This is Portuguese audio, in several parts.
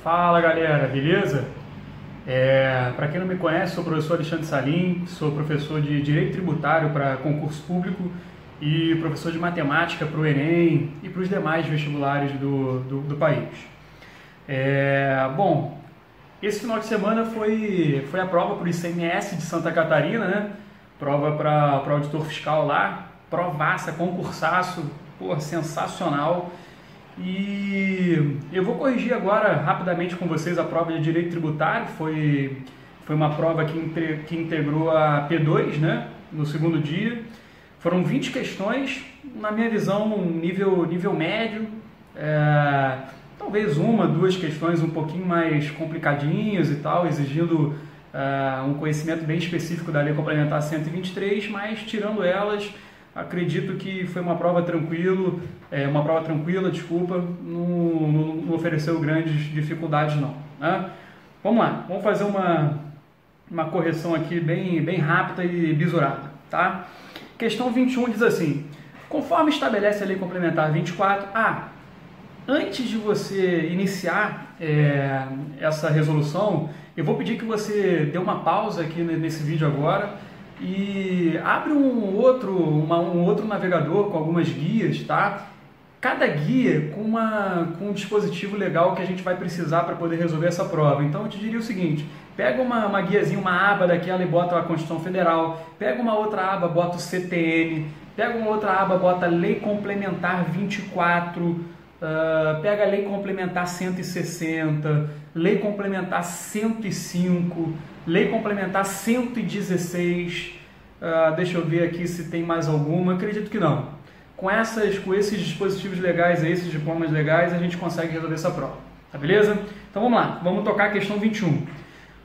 Fala galera, beleza? Para quem não me conhece, sou o professor Alexandre Salim, sou professor de Direito Tributário para concurso público e professor de Matemática para o Enem e para os demais vestibulares do país. Bom, esse final de semana foi a prova para o ICMS de Santa Catarina, né? Prova para auditor fiscal lá, provaça, concursaço, pô, sensacional. E eu vou corrigir agora rapidamente com vocês a prova de Direito Tributário. Foi uma prova que integrou a P2, né, no segundo dia. Foram 20 questões, na minha visão, nível médio. Talvez uma, duas questões um pouquinho mais complicadinhas e tal, exigindo um conhecimento bem específico da Lei Complementar 123, mas tirando elas, acredito que foi uma prova tranquila, não ofereceu grandes dificuldades não, né? Vamos lá, vamos fazer uma correção aqui bem rápida e bisurada, tá? Questão 21 diz assim: conforme estabelece a Lei Complementar 24, antes de você iniciar essa resolução, eu vou pedir que você dê uma pausa aqui nesse vídeo agora e abre um outro navegador com algumas guias, tá? Cada guia com um dispositivo legal que a gente vai precisar para poder resolver essa prova. Então eu te diria o seguinte: pega uma guiazinha, uma aba daquela e bota a Constituição Federal, pega uma outra aba, bota o CTN, pega uma outra aba, bota Lei Complementar 24, pega a Lei Complementar 160, Lei Complementar 105, Lei Complementar 116, deixa eu ver aqui se tem mais alguma, acredito que não. Com esses dispositivos legais, esses diplomas legais, a gente consegue resolver essa prova, tá beleza? Então vamos lá, vamos tocar a questão 21.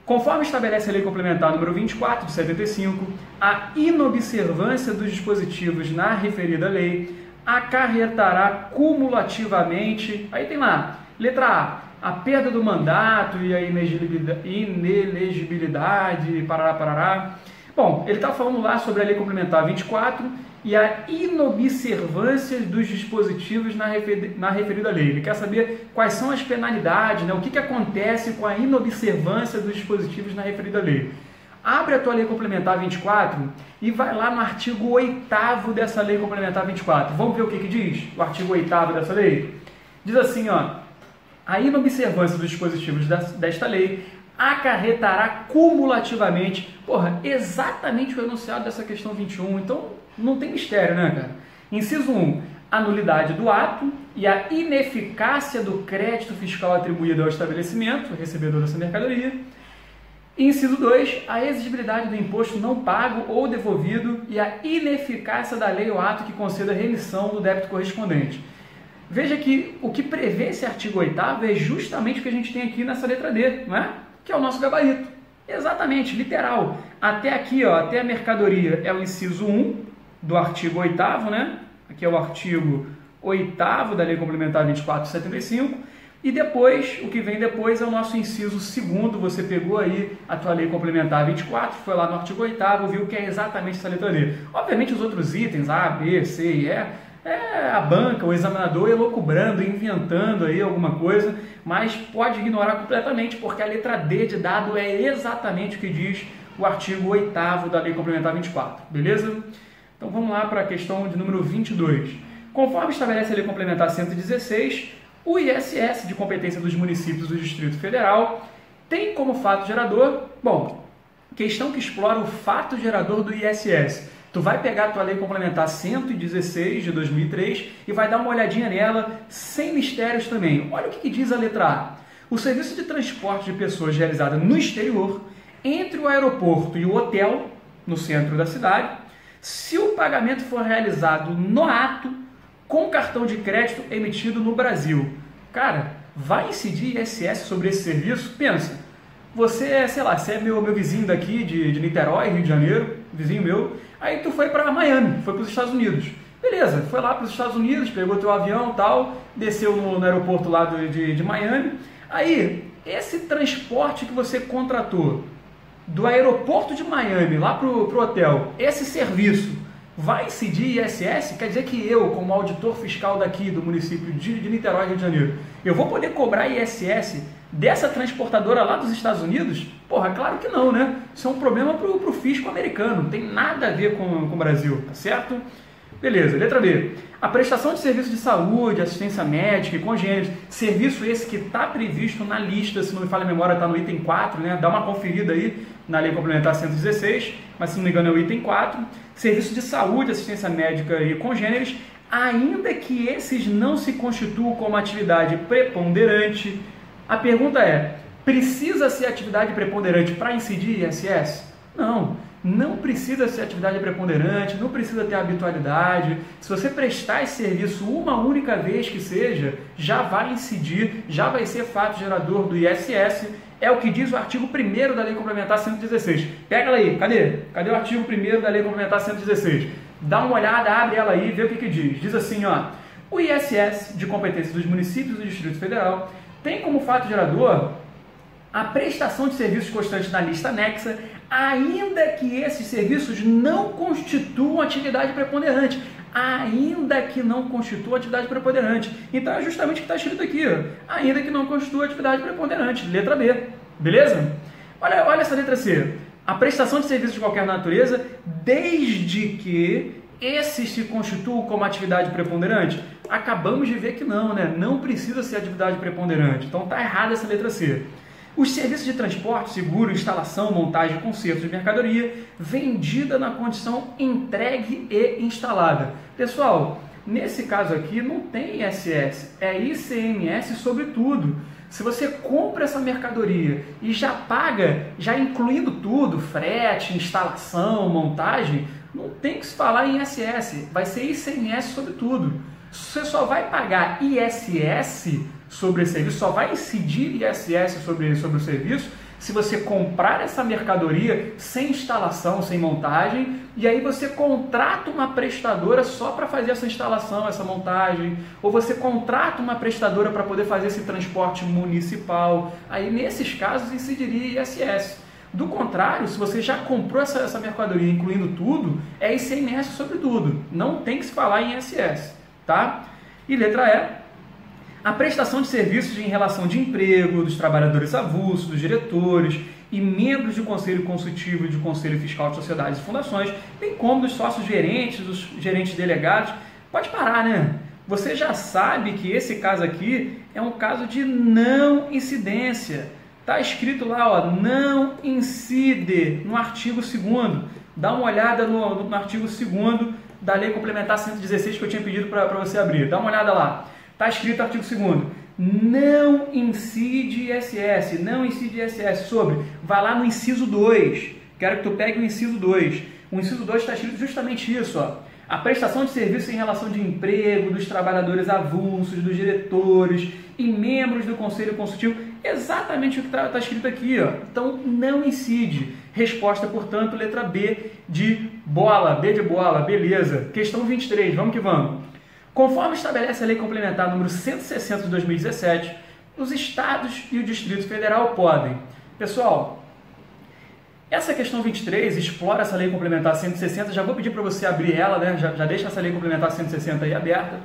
Conforme estabelece a Lei Complementar número 24 de 75, a inobservância dos dispositivos na referida lei acarretará cumulativamente, aí tem lá, letra A perda do mandato e a inelegibilidade, parará. Bom, ele está falando lá sobre a Lei Complementar 24 e a inobservância dos dispositivos na referida lei. Ele quer saber quais são as penalidades, né? O que acontece com a inobservância dos dispositivos na referida lei. Abre a tua Lei Complementar 24 e vai lá no artigo 8º dessa Lei Complementar 24. Vamos ver o que diz o artigo 8º dessa lei? Diz assim, ó: a inobservância dos dispositivos desta lei acarretará cumulativamente, exatamente o enunciado dessa questão 21, então não tem mistério, né, cara? Inciso 1, a nulidade do ato e a ineficácia do crédito fiscal atribuído ao estabelecimento, recebedor dessa mercadoria. Inciso 2, a exigibilidade do imposto não pago ou devolvido e a ineficácia da lei ou ato que conceda remissão do débito correspondente. Veja que o que prevê esse artigo 8º é justamente o que a gente tem aqui nessa letra D, não é? Que é o nosso gabarito. Exatamente, literal. Até aqui, ó, até a mercadoria é o inciso 1 do artigo 8º, né? Aqui é o artigo 8º da Lei Complementar 24 de 75. E depois, o que vem depois é o nosso inciso 2º. Você pegou aí a tua Lei Complementar 24, foi lá no artigo 8º, viu que é exatamente essa letra D. Obviamente os outros itens, A, B, C e E, a banca, o examinador elucubrando, inventando aí alguma coisa, mas pode ignorar completamente, porque a letra D de dado é exatamente o que diz o artigo 8º da Lei Complementar 24, beleza? Então vamos lá para a questão de número 22. Conforme estabelece a Lei Complementar 116, o ISS de competência dos municípios do Distrito Federal tem como fato gerador, questão que explora o fato gerador do ISS. Tu vai pegar a tua Lei Complementar 116 de 2003 e vai dar uma olhadinha nela, sem mistérios também. Olha o que diz a letra A. O serviço de transporte de pessoas realizado no exterior, entre o aeroporto e o hotel, no centro da cidade, se o pagamento for realizado no ato, com cartão de crédito emitido no Brasil. Cara, vai incidir ISS sobre esse serviço? Pensa, você, sei lá, você é meu vizinho daqui de Niterói, Rio de Janeiro, vizinho meu, aí tu foi para Miami, foi para os Estados Unidos. Beleza, foi lá para os Estados Unidos, pegou teu avião e tal, desceu no aeroporto lá de Miami. Aí, esse transporte que você contratou do aeroporto de Miami lá pro hotel, esse serviço, vai incidir ISS? Quer dizer que eu, como auditor fiscal daqui do município de Niterói, Rio de Janeiro, eu vou poder cobrar ISS dessa transportadora lá dos Estados Unidos? Porra, claro que não, né? Isso é um problema pro fisco americano, não tem nada a ver com o Brasil, tá certo? Beleza, letra B. A prestação de serviço de saúde, assistência médica e congêneres, serviço esse que está previsto na lista, se não me falha a memória, está no item 4, né? Dá uma conferida aí na Lei Complementar 116, mas se não me engano é o item 4. Serviço de saúde, assistência médica e congêneres, ainda que esses não se constituam como atividade preponderante. A pergunta é, precisa ser atividade preponderante para incidir ISS? Não. Não precisa ser atividade preponderante, não precisa ter habitualidade. Se você prestar esse serviço uma única vez que seja, já vai incidir, já vai ser fato gerador do ISS. É o que diz o artigo 1º da Lei Complementar 116. Pega ela aí, cadê? Cadê o artigo 1º da Lei Complementar 116? Dá uma olhada, abre ela aí e vê o que diz. Diz assim, ó, o ISS de competência dos municípios do Distrito Federal tem como fato gerador a prestação de serviços constantes na lista anexa, ainda que esses serviços não constituam atividade preponderante. Ainda que não constitua atividade preponderante. Então é justamente o que está escrito aqui, ó. Ainda que não constitua atividade preponderante. Letra B. Beleza? Olha essa letra C. A prestação de serviços de qualquer natureza, desde que esses se constituam como atividade preponderante. Acabamos de ver que não, né? Não precisa ser atividade preponderante. Então está errada essa letra C. Os serviços de transporte, seguro, instalação, montagem e conserto de mercadoria vendida na condição entregue e instalada. Pessoal, nesse caso aqui não tem ISS, é ICMS sobre tudo. Se você compra essa mercadoria e já paga, já incluindo tudo, frete, instalação, montagem, não tem que se falar em ISS, vai ser ICMS sobre tudo. Você só vai pagar ISS sobre esse serviço, só vai incidir ISS sobre o serviço se você comprar essa mercadoria sem instalação, sem montagem, e aí você contrata uma prestadora só para fazer essa instalação, essa montagem, ou você contrata uma prestadora para poder fazer esse transporte municipal. Aí nesses casos incidiria ISS. Do contrário, se você já comprou essa mercadoria incluindo tudo, é ICMS sobre tudo, não tem que se falar em ISS, tá? E letra E. A prestação de serviços em relação de emprego dos trabalhadores avulsos, dos diretores e membros do Conselho Consultivo e do Conselho Fiscal de Sociedades e Fundações, bem como dos sócios gerentes, dos gerentes delegados. Pode parar, né? Você já sabe que esse caso aqui é um caso de não incidência. Está escrito lá, ó, não incide no artigo 2º. Dá uma olhada no artigo 2º da Lei Complementar 116 que eu tinha pedido para você abrir. Dá uma olhada lá. Está escrito artigo 2º, não incide ISS, não incide ISS sobre, vai lá no inciso 2, quero que tu pegue o inciso 2, o inciso 2 está escrito justamente isso, ó, a prestação de serviço em relação de emprego dos trabalhadores avulsos, dos diretores e membros do Conselho Consultivo, exatamente o que está escrito aqui, ó. Então não incide, resposta portanto, letra B de bola, B de bola, beleza, questão 23, vamos que vamos. Conforme estabelece a Lei Complementar número 160 de 2017, os estados e o Distrito Federal podem. Pessoal, essa questão 23 explora essa Lei Complementar 160, já vou pedir para você abrir ela, né? Já deixa essa Lei Complementar 160 aí aberta.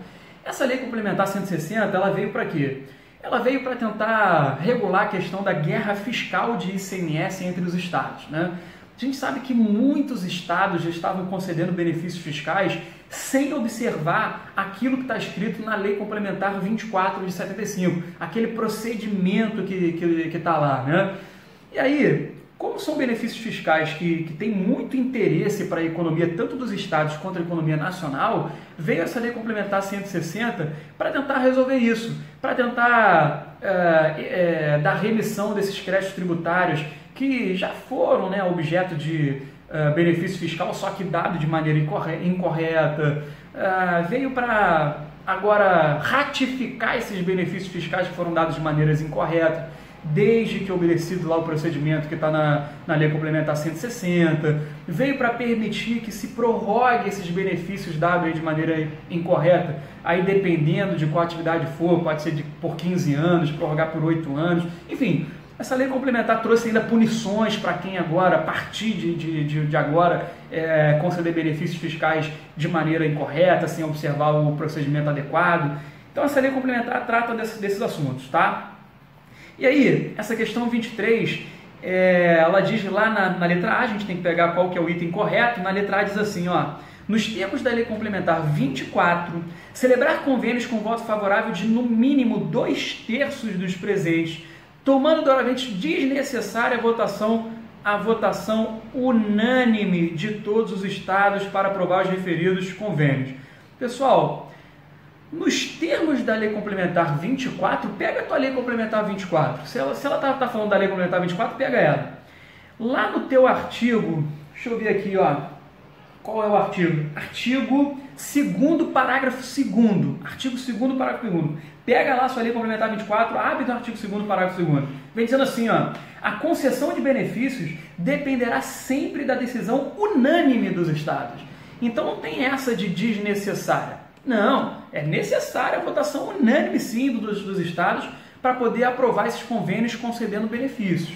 Essa Lei Complementar 160, ela veio para quê? Ela veio para tentar regular a questão da guerra fiscal de ICMS entre os estados, né? A gente sabe que muitos estados já estavam concedendo benefícios fiscais sem observar aquilo que está escrito na Lei Complementar 24 de 75, aquele procedimento que está lá, né? E aí, como são benefícios fiscais que têm muito interesse para a economia, tanto dos estados quanto a economia nacional, veio essa Lei Complementar 160 para tentar resolver isso, para tentar dar remissão desses créditos tributários que já foram, né, objeto de benefício fiscal, só que dado de maneira incorreta, veio para agora ratificar esses benefícios fiscais que foram dados de maneiras incorretas, desde que obedecido lá o procedimento que está na Lei Complementar 160, veio para permitir que se prorrogue esses benefícios dados aí de maneira incorreta, aí dependendo de qual atividade for, pode ser por 15 anos, prorrogar por 8 anos, enfim, Essa lei complementar trouxe ainda punições para quem agora, a partir de agora, conceder benefícios fiscais de maneira incorreta, sem observar o procedimento adequado. Então essa lei complementar trata desses assuntos, tá? E aí, essa questão 23, ela diz lá na letra A, a gente tem que pegar qual que é o item correto. Na letra A diz assim, ó: nos termos da lei complementar 24, celebrar convênios com voto favorável de no mínimo 2/3 dos presentes, tomando doravante desnecessária a votação unânime de todos os estados para aprovar os referidos convênios. Pessoal, nos termos da lei complementar 24, pega a tua lei complementar 24. Se ela tá falando da lei complementar 24, pega ela. Lá no teu artigo, deixa eu ver aqui, ó. Qual é o artigo? Artigo 2º, parágrafo 2º. Artigo 2º, parágrafo 2º. Pega lá sua lei complementar 24, abre no artigo 2º, parágrafo 2º. Vem dizendo assim, ó: a concessão de benefícios dependerá sempre da decisão unânime dos estados. Então não tem essa de desnecessária. Não, é necessária a votação unânime, sim, dos estados para poder aprovar esses convênios concedendo benefícios.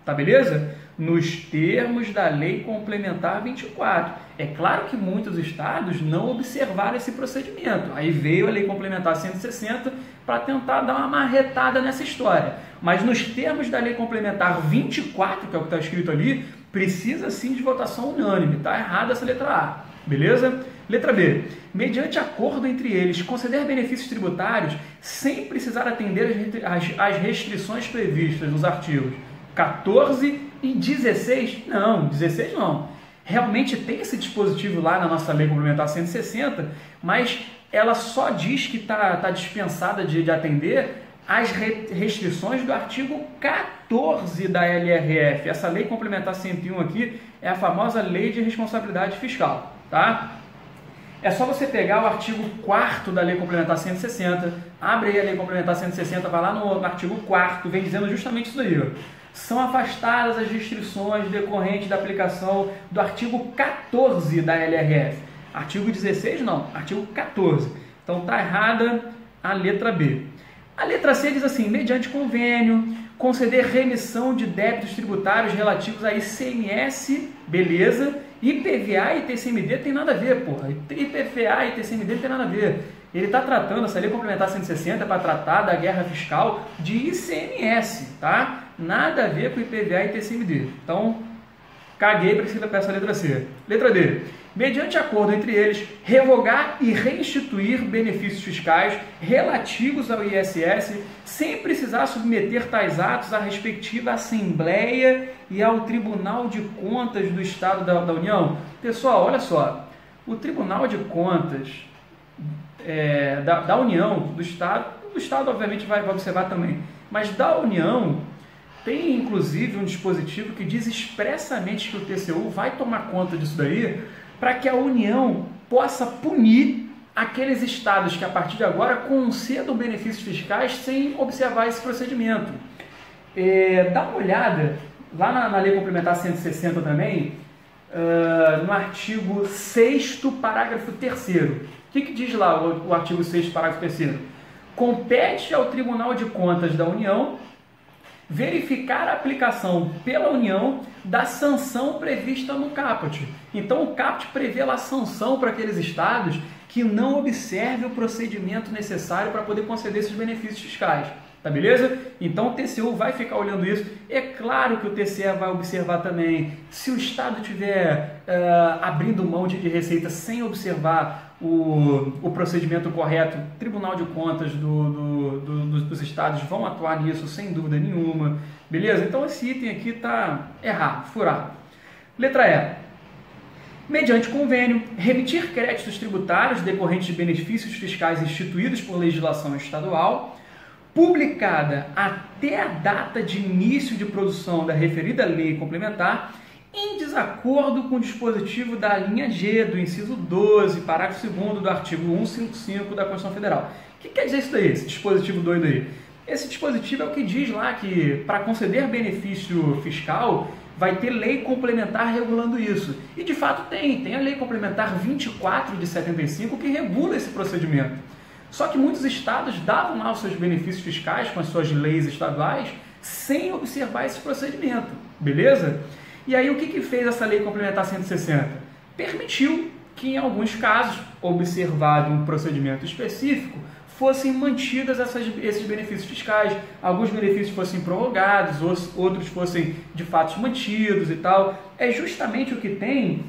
Tá beleza? Nos termos da lei complementar 24. É claro que muitos estados não observaram esse procedimento. Aí veio a lei complementar 160 para tentar dar uma marretada nessa história. Mas nos termos da lei complementar 24, que é o que está escrito ali, precisa sim de votação unânime. Tá errada essa letra A. Beleza? Letra B. Mediante acordo entre eles, conceder benefícios tributários sem precisar atender às restrições previstas nos artigos 14 e 16. Não, 16 não. Realmente tem esse dispositivo lá na nossa lei complementar 160, mas ela só diz que está dispensada de atender às restrições do artigo 14 da LRF. Essa lei complementar 101 aqui é a famosa Lei de Responsabilidade Fiscal, tá? É só você pegar o artigo 4º da Lei Complementar 160, abre aí a Lei Complementar 160, vai lá no artigo 4º, vem dizendo justamente isso daí, ó. São afastadas as restrições decorrentes da aplicação do artigo 14 da LRF. Artigo 16 não, artigo 14. Então está errada a letra B. A letra C diz assim: mediante convênio, conceder remissão de débitos tributários relativos a ICMS, beleza, IPVA e TCMD tem nada a ver, porra. IPVA e TCMD não tem nada a ver. Ele está tratando, essa lei complementar 160 para tratar da guerra fiscal de ICMS, tá? Nada a ver com IPVA e TCMD. Então, caguei para essa letra C. Letra D. Mediante acordo entre eles, revogar e restituir benefícios fiscais relativos ao ISS, sem precisar submeter tais atos à respectiva Assembleia e ao Tribunal de Contas do Estado da União. Pessoal, olha só, o Tribunal de Contas da União, do Estado obviamente vai observar também, mas da União tem inclusive um dispositivo que diz expressamente que o TCU vai tomar conta disso daí, para que a União possa punir aqueles estados que a partir de agora concedam benefícios fiscais sem observar esse procedimento. Dá uma olhada lá na Lei Complementar 160 também, no artigo 6º, parágrafo 3º. O que diz lá o artigo 6º, parágrafo 3º? Compete ao Tribunal de Contas da União verificar a aplicação pela União da sanção prevista no caput. Então o caput prevê lá a sanção para aqueles estados que não observem o procedimento necessário para poder conceder esses benefícios fiscais. Tá beleza? Então o TCU vai ficar olhando isso. É claro que o TCE vai observar também. Se o Estado estiver abrindo mão de receita sem observar o procedimento correto, o Tribunal de Contas dos Estados vão atuar nisso sem dúvida nenhuma. Beleza? Então esse item aqui está errado, furado. Letra E. Mediante convênio, remitir créditos tributários decorrentes de benefícios fiscais instituídos por legislação estadual, publicada até a data de início de produção da referida lei complementar, em desacordo com o dispositivo da linha G do inciso 12, parágrafo 2º do artigo 155 da Constituição Federal. O que quer dizer isso daí, esse dispositivo doido aí? Esse dispositivo é o que diz lá que para conceder benefício fiscal vai ter lei complementar regulando isso. E de fato tem a lei complementar 24 de 75 que regula esse procedimento. Só que muitos estados davam lá os seus benefícios fiscais com as suas leis estaduais sem observar esse procedimento, beleza? E aí o que fez essa Lei Complementar 160? Permitiu que em alguns casos, observado um procedimento específico, fossem mantidos esses benefícios fiscais, alguns benefícios fossem prorrogados, outros fossem de fato mantidos e tal. É justamente o que tem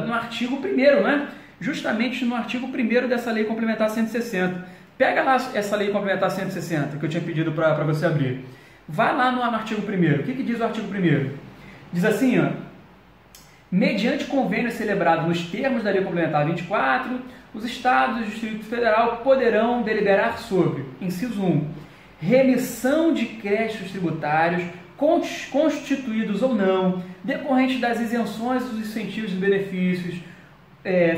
no artigo 1º, né? Justamente no artigo 1º dessa Lei Complementar 160. Pega lá essa Lei Complementar 160, que eu tinha pedido para você abrir. Vai lá no artigo 1º. O que diz o artigo 1º? Diz assim, ó: mediante convênio celebrado nos termos da Lei Complementar 24, os Estados e o Distrito Federal poderão deliberar sobre, inciso 1, remissão de créditos tributários, constituídos ou não, decorrentes das isenções dos incentivos e benefícios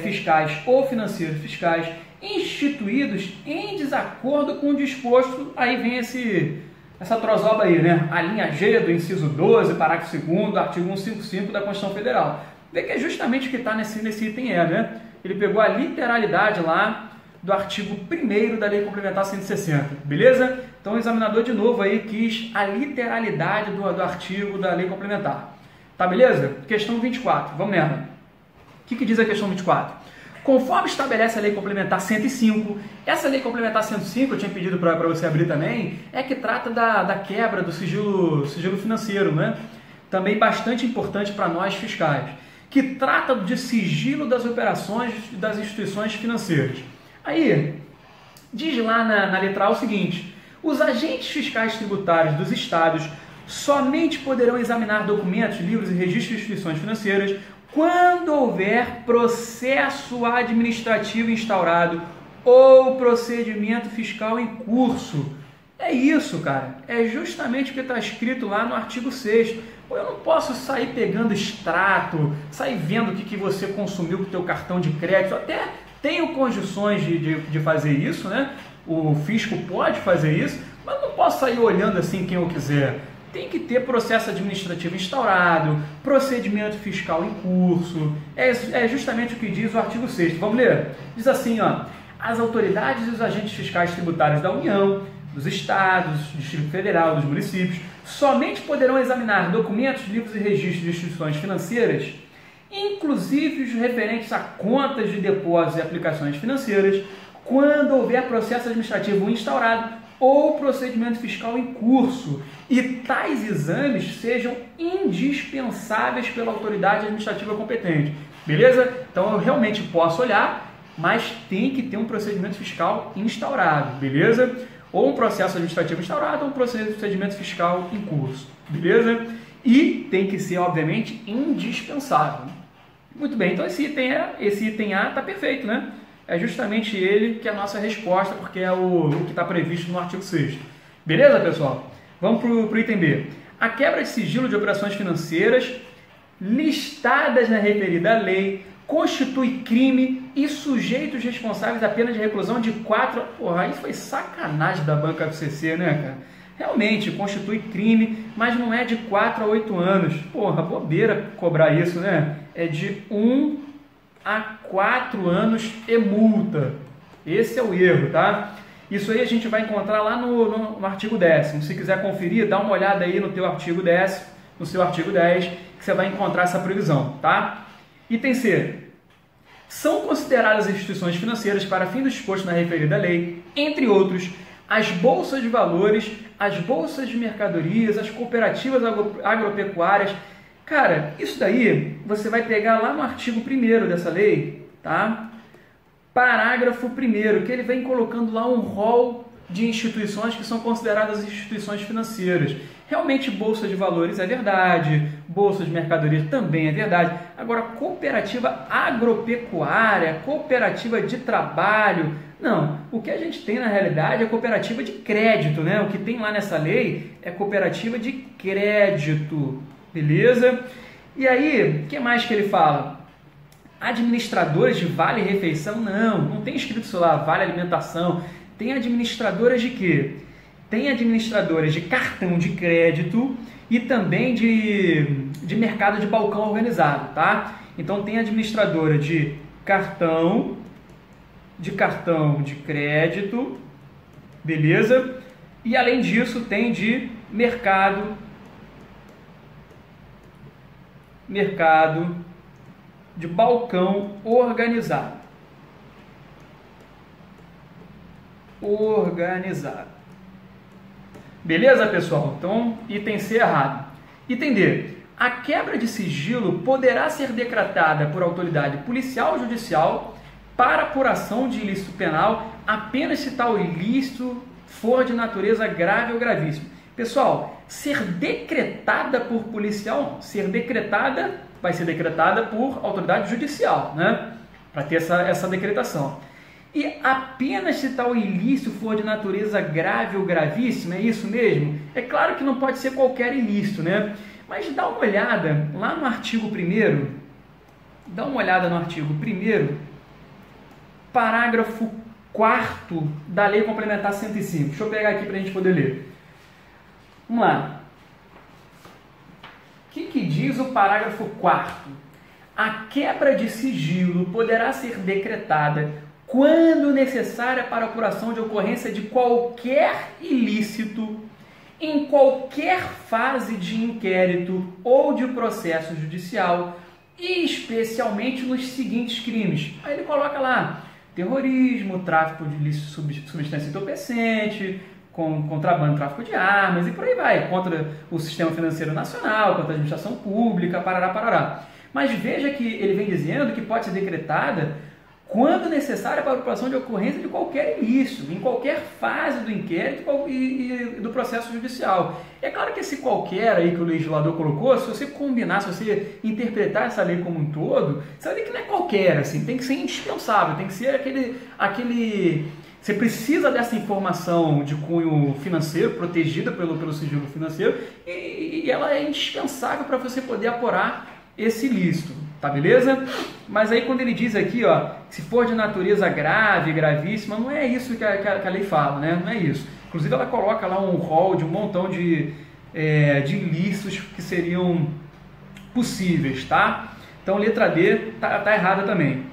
fiscais ou financeiros fiscais, instituídos em desacordo com o disposto. Aí vem essa trozoba aí, né? A linha G do inciso 12, parágrafo 2º, do artigo 155 da Constituição Federal. Vê que é justamente o que está nesse item né? Ele pegou a literalidade lá do artigo 1º da Lei Complementar 160, beleza? Então o examinador de novo aí quis a literalidade do artigo da Lei Complementar. Tá, beleza? Questão 24, vamos nela. O que diz a questão 24? Conforme estabelece a Lei Complementar 105, essa Lei Complementar 105, eu tinha pedido para você abrir também, é que trata da quebra do sigilo financeiro, né? Também bastante importante para nós fiscais, que trata de sigilo das operações das instituições financeiras. Aí, diz lá na letra A o seguinte: os agentes fiscais tributários dos estados somente poderão examinar documentos, livros e registros de instituições financeiras quando houver processo administrativo instaurado ou procedimento fiscal em curso. É isso, cara. É justamente o que está escrito lá no artigo 6º. Eu não posso sair pegando extrato, sair vendo o que você consumiu com o teu cartão de crédito. Até tenho condições de fazer isso, né? O fisco pode fazer isso, mas não posso sair olhando assim quem eu quiser. Tem que ter processo administrativo instaurado, procedimento fiscal em curso. É justamente o que diz o artigo 6º. Vamos ler? Diz assim, ó: as autoridades e os agentes fiscais tributários da União, dos estados, do Distrito Federal, dos municípios, somente poderão examinar documentos, livros e registros de instituições financeiras, inclusive os referentes a contas de depósitos e aplicações financeiras, quando houver processo administrativo instaurado ou procedimento fiscal em curso, e tais exames sejam indispensáveis pela autoridade administrativa competente. Beleza? Então eu realmente posso olhar, mas tem que ter um procedimento fiscal instaurado, beleza? Ou um processo administrativo instaurado ou um procedimento fiscal em curso, beleza? E tem que ser, obviamente, indispensável. Muito bem, então esse item A está perfeito, né? É justamente ele que é a nossa resposta, porque é o que está previsto no artigo 6º. Beleza, pessoal? Vamos para o item B. A quebra de sigilo de operações financeiras listadas na referida lei constitui crime e sujeitos responsáveis a pena de reclusão de 4... Porra, aí foi sacanagem da banca do CC, né, cara? Realmente, constitui crime, mas não é de 4 a 8 anos. Porra, bobeira cobrar isso, né? É de 1 a 4 anos e multa. Esse é o erro, tá? Isso aí a gente vai encontrar lá no artigo 10º. Se quiser conferir, dá uma olhada aí no teu artigo 10º, no seu artigo 10, que você vai encontrar essa previsão, tá? Item C. São consideradas instituições financeiras para fim do disposto na referida lei, entre outros, as bolsas de valores, as bolsas de mercadorias, as cooperativas agropecuárias. Cara, isso daí você vai pegar lá no artigo 1º dessa lei, tá? Parágrafo 1º, que ele vem colocando lá um rol de instituições que são consideradas instituições financeiras. Realmente, bolsa de valores é verdade, bolsa de mercadorias também é verdade. Agora, cooperativa agropecuária, cooperativa de trabalho, não. O que a gente tem na realidade é cooperativa de crédito, né? O que tem lá nessa lei é cooperativa de crédito, beleza? E aí, o que mais que ele fala? Administradores de vale-refeição? Não tem escrito isso lá, vale-alimentação. Tem administradoras de quê? Tem administradoras de cartão de crédito e também de mercado de balcão organizado, tá? Então tem administradora de cartão de crédito, beleza? E além disso tem de mercado de balcão organizado. Beleza, pessoal? Então, item C errado. Item D. A quebra de sigilo poderá ser decretada por autoridade policial ou judicial para apuração de ilícito penal apenas se tal ilícito for de natureza grave ou gravíssimo. Pessoal, ser decretada por policial, vai ser decretada por autoridade judicial, né? Para ter essa decretação. E apenas se tal ilícito for de natureza grave ou gravíssima, é isso mesmo? É claro que não pode ser qualquer ilícito, né? Mas dá uma olhada lá no artigo 1º, parágrafo 4º da Lei Complementar 105. Deixa eu pegar aqui para a gente poder ler. Vamos lá. O que diz o parágrafo 4º? A quebra de sigilo poderá ser decretada quando necessária para a apuração de ocorrência de qualquer ilícito em qualquer fase de inquérito ou de processo judicial, e especialmente nos seguintes crimes. Aí ele coloca lá: terrorismo, tráfico de ilícito substância entorpecente, contrabando, tráfico de armas e por aí vai, contra o sistema financeiro nacional, contra a administração pública, parará. Mas veja que ele vem dizendo que pode ser decretada quando necessária para a apuração de ocorrência de qualquer ilícito, em qualquer fase do inquérito e do processo judicial. É claro que esse qualquer aí que o legislador colocou, se você combinar, se você interpretar essa lei como um todo, você vai ver que não é qualquer, assim, tem que ser indispensável, tem que ser aquele você precisa dessa informação de cunho financeiro, protegida pelo sigilo financeiro, e ela é indispensável para você poder apurar esse ilícito, tá beleza? Mas aí quando ele diz aqui, ó, se for de natureza grave, gravíssima, não é isso que a lei fala, né? Não é isso. Inclusive ela coloca lá um rol de um montão de ilícitos que seriam possíveis, tá? Então letra D tá errada também.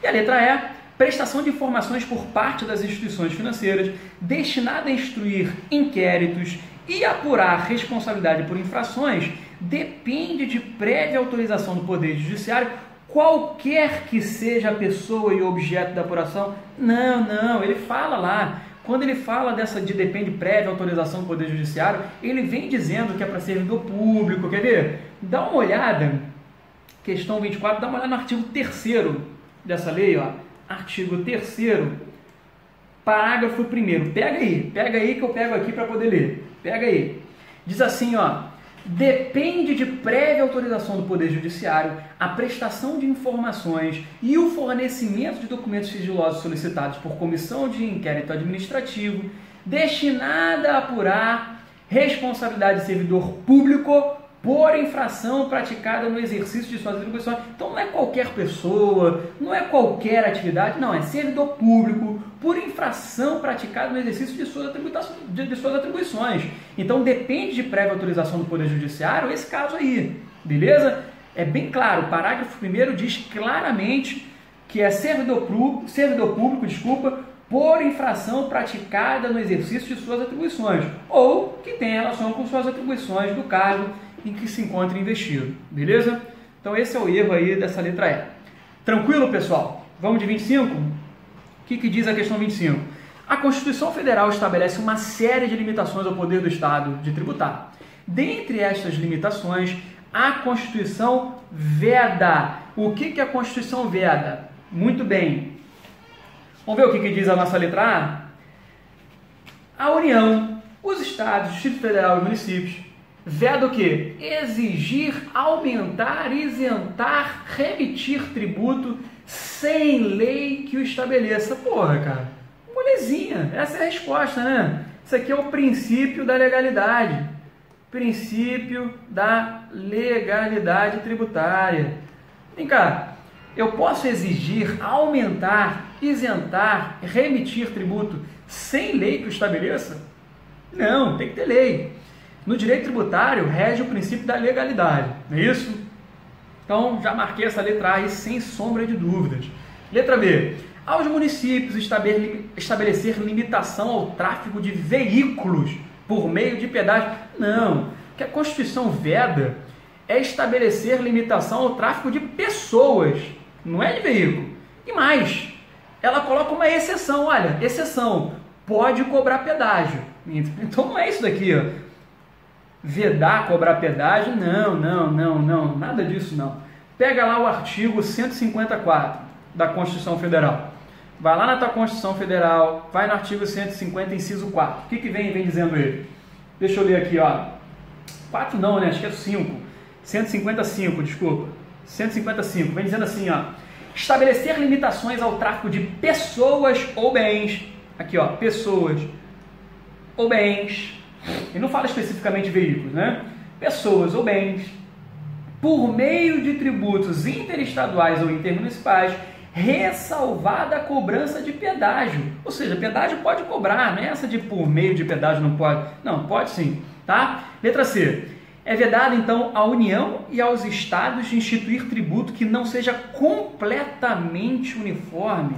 E a letra E, prestação de informações por parte das instituições financeiras destinada a instruir inquéritos e apurar responsabilidade por infrações depende de prévia autorização do Poder Judiciário, qualquer que seja a pessoa e objeto da apuração. Não, ele fala lá, quando ele fala de depende prévia autorização do Poder Judiciário, ele vem dizendo que é para servidor público, quer ver? Dá uma olhada, questão 24, dá uma olhada no artigo 3º dessa lei, ó, artigo 3º, parágrafo 1º, pega aí que eu pego aqui para poder ler, pega aí, diz assim, ó: depende de prévia autorização do Poder Judiciário a prestação de informações e o fornecimento de documentos sigilosos solicitados por comissão de inquérito administrativo destinada a apurar responsabilidade de servidor público por infração praticada no exercício de suas atribuições. Então não é qualquer pessoa, não é qualquer atividade, não, é servidor público por infração praticada no exercício de suas atribuições. Então depende de prévia autorização do Poder Judiciário esse caso aí, beleza? É bem claro, o parágrafo 1º diz claramente que é servidor público, por infração praticada no exercício de suas atribuições, ou que tem relação com suas atribuições do cargo em que se encontra investido, beleza? Então esse é o erro aí dessa letra E. Tranquilo, pessoal? Vamos de 25? O que diz a questão 25? A Constituição Federal estabelece uma série de limitações ao poder do Estado de tributar. Dentre estas limitações, a Constituição veda. O que a Constituição veda? Muito bem. Vamos ver o que diz a nossa letra A? A União, os Estados, o Distrito Federal e municípios veda o quê? Exigir, aumentar, isentar, remitir tributo sem lei que o estabeleça. Porra, cara, molezinha, essa é a resposta, né? Isso aqui é o princípio da legalidade. Princípio da legalidade tributária. Vem cá, eu posso exigir, aumentar, isentar, remitir tributo sem lei que o estabeleça? Não, tem que ter lei. No direito tributário, rege o princípio da legalidade, não é isso? Então, já marquei essa letra A aí sem sombra de dúvidas. Letra B. Aos municípios estabelecer limitação ao tráfego de veículos por meio de pedágio. Não, o que a Constituição veda é estabelecer limitação ao tráfego de pessoas, não é de veículo. E mais, ela coloca uma exceção, olha, exceção, pode cobrar pedágio. Então não é isso daqui, ó. Vedar cobrar pedágio, não, nada disso não. Pega lá o artigo 154 da Constituição Federal. Vai lá na tua Constituição Federal, vai no artigo 150, inciso 4. O que vem dizendo ele? Deixa eu ler aqui, ó. 4 não, né? Acho que é 5. 155, desculpa. 155, vem dizendo assim, ó. Estabelecer limitações ao tráfico de pessoas ou bens. Aqui, ó, pessoas ou bens. E não fala especificamente veículos, né? Pessoas ou bens, por meio de tributos interestaduais ou intermunicipais, ressalvada a cobrança de pedágio. Ou seja, pedágio pode cobrar, não é essa de por meio de pedágio não pode. Não, pode sim, tá? Letra C. É vedado, então, à União e aos Estados de instituir tributo que não seja completamente uniforme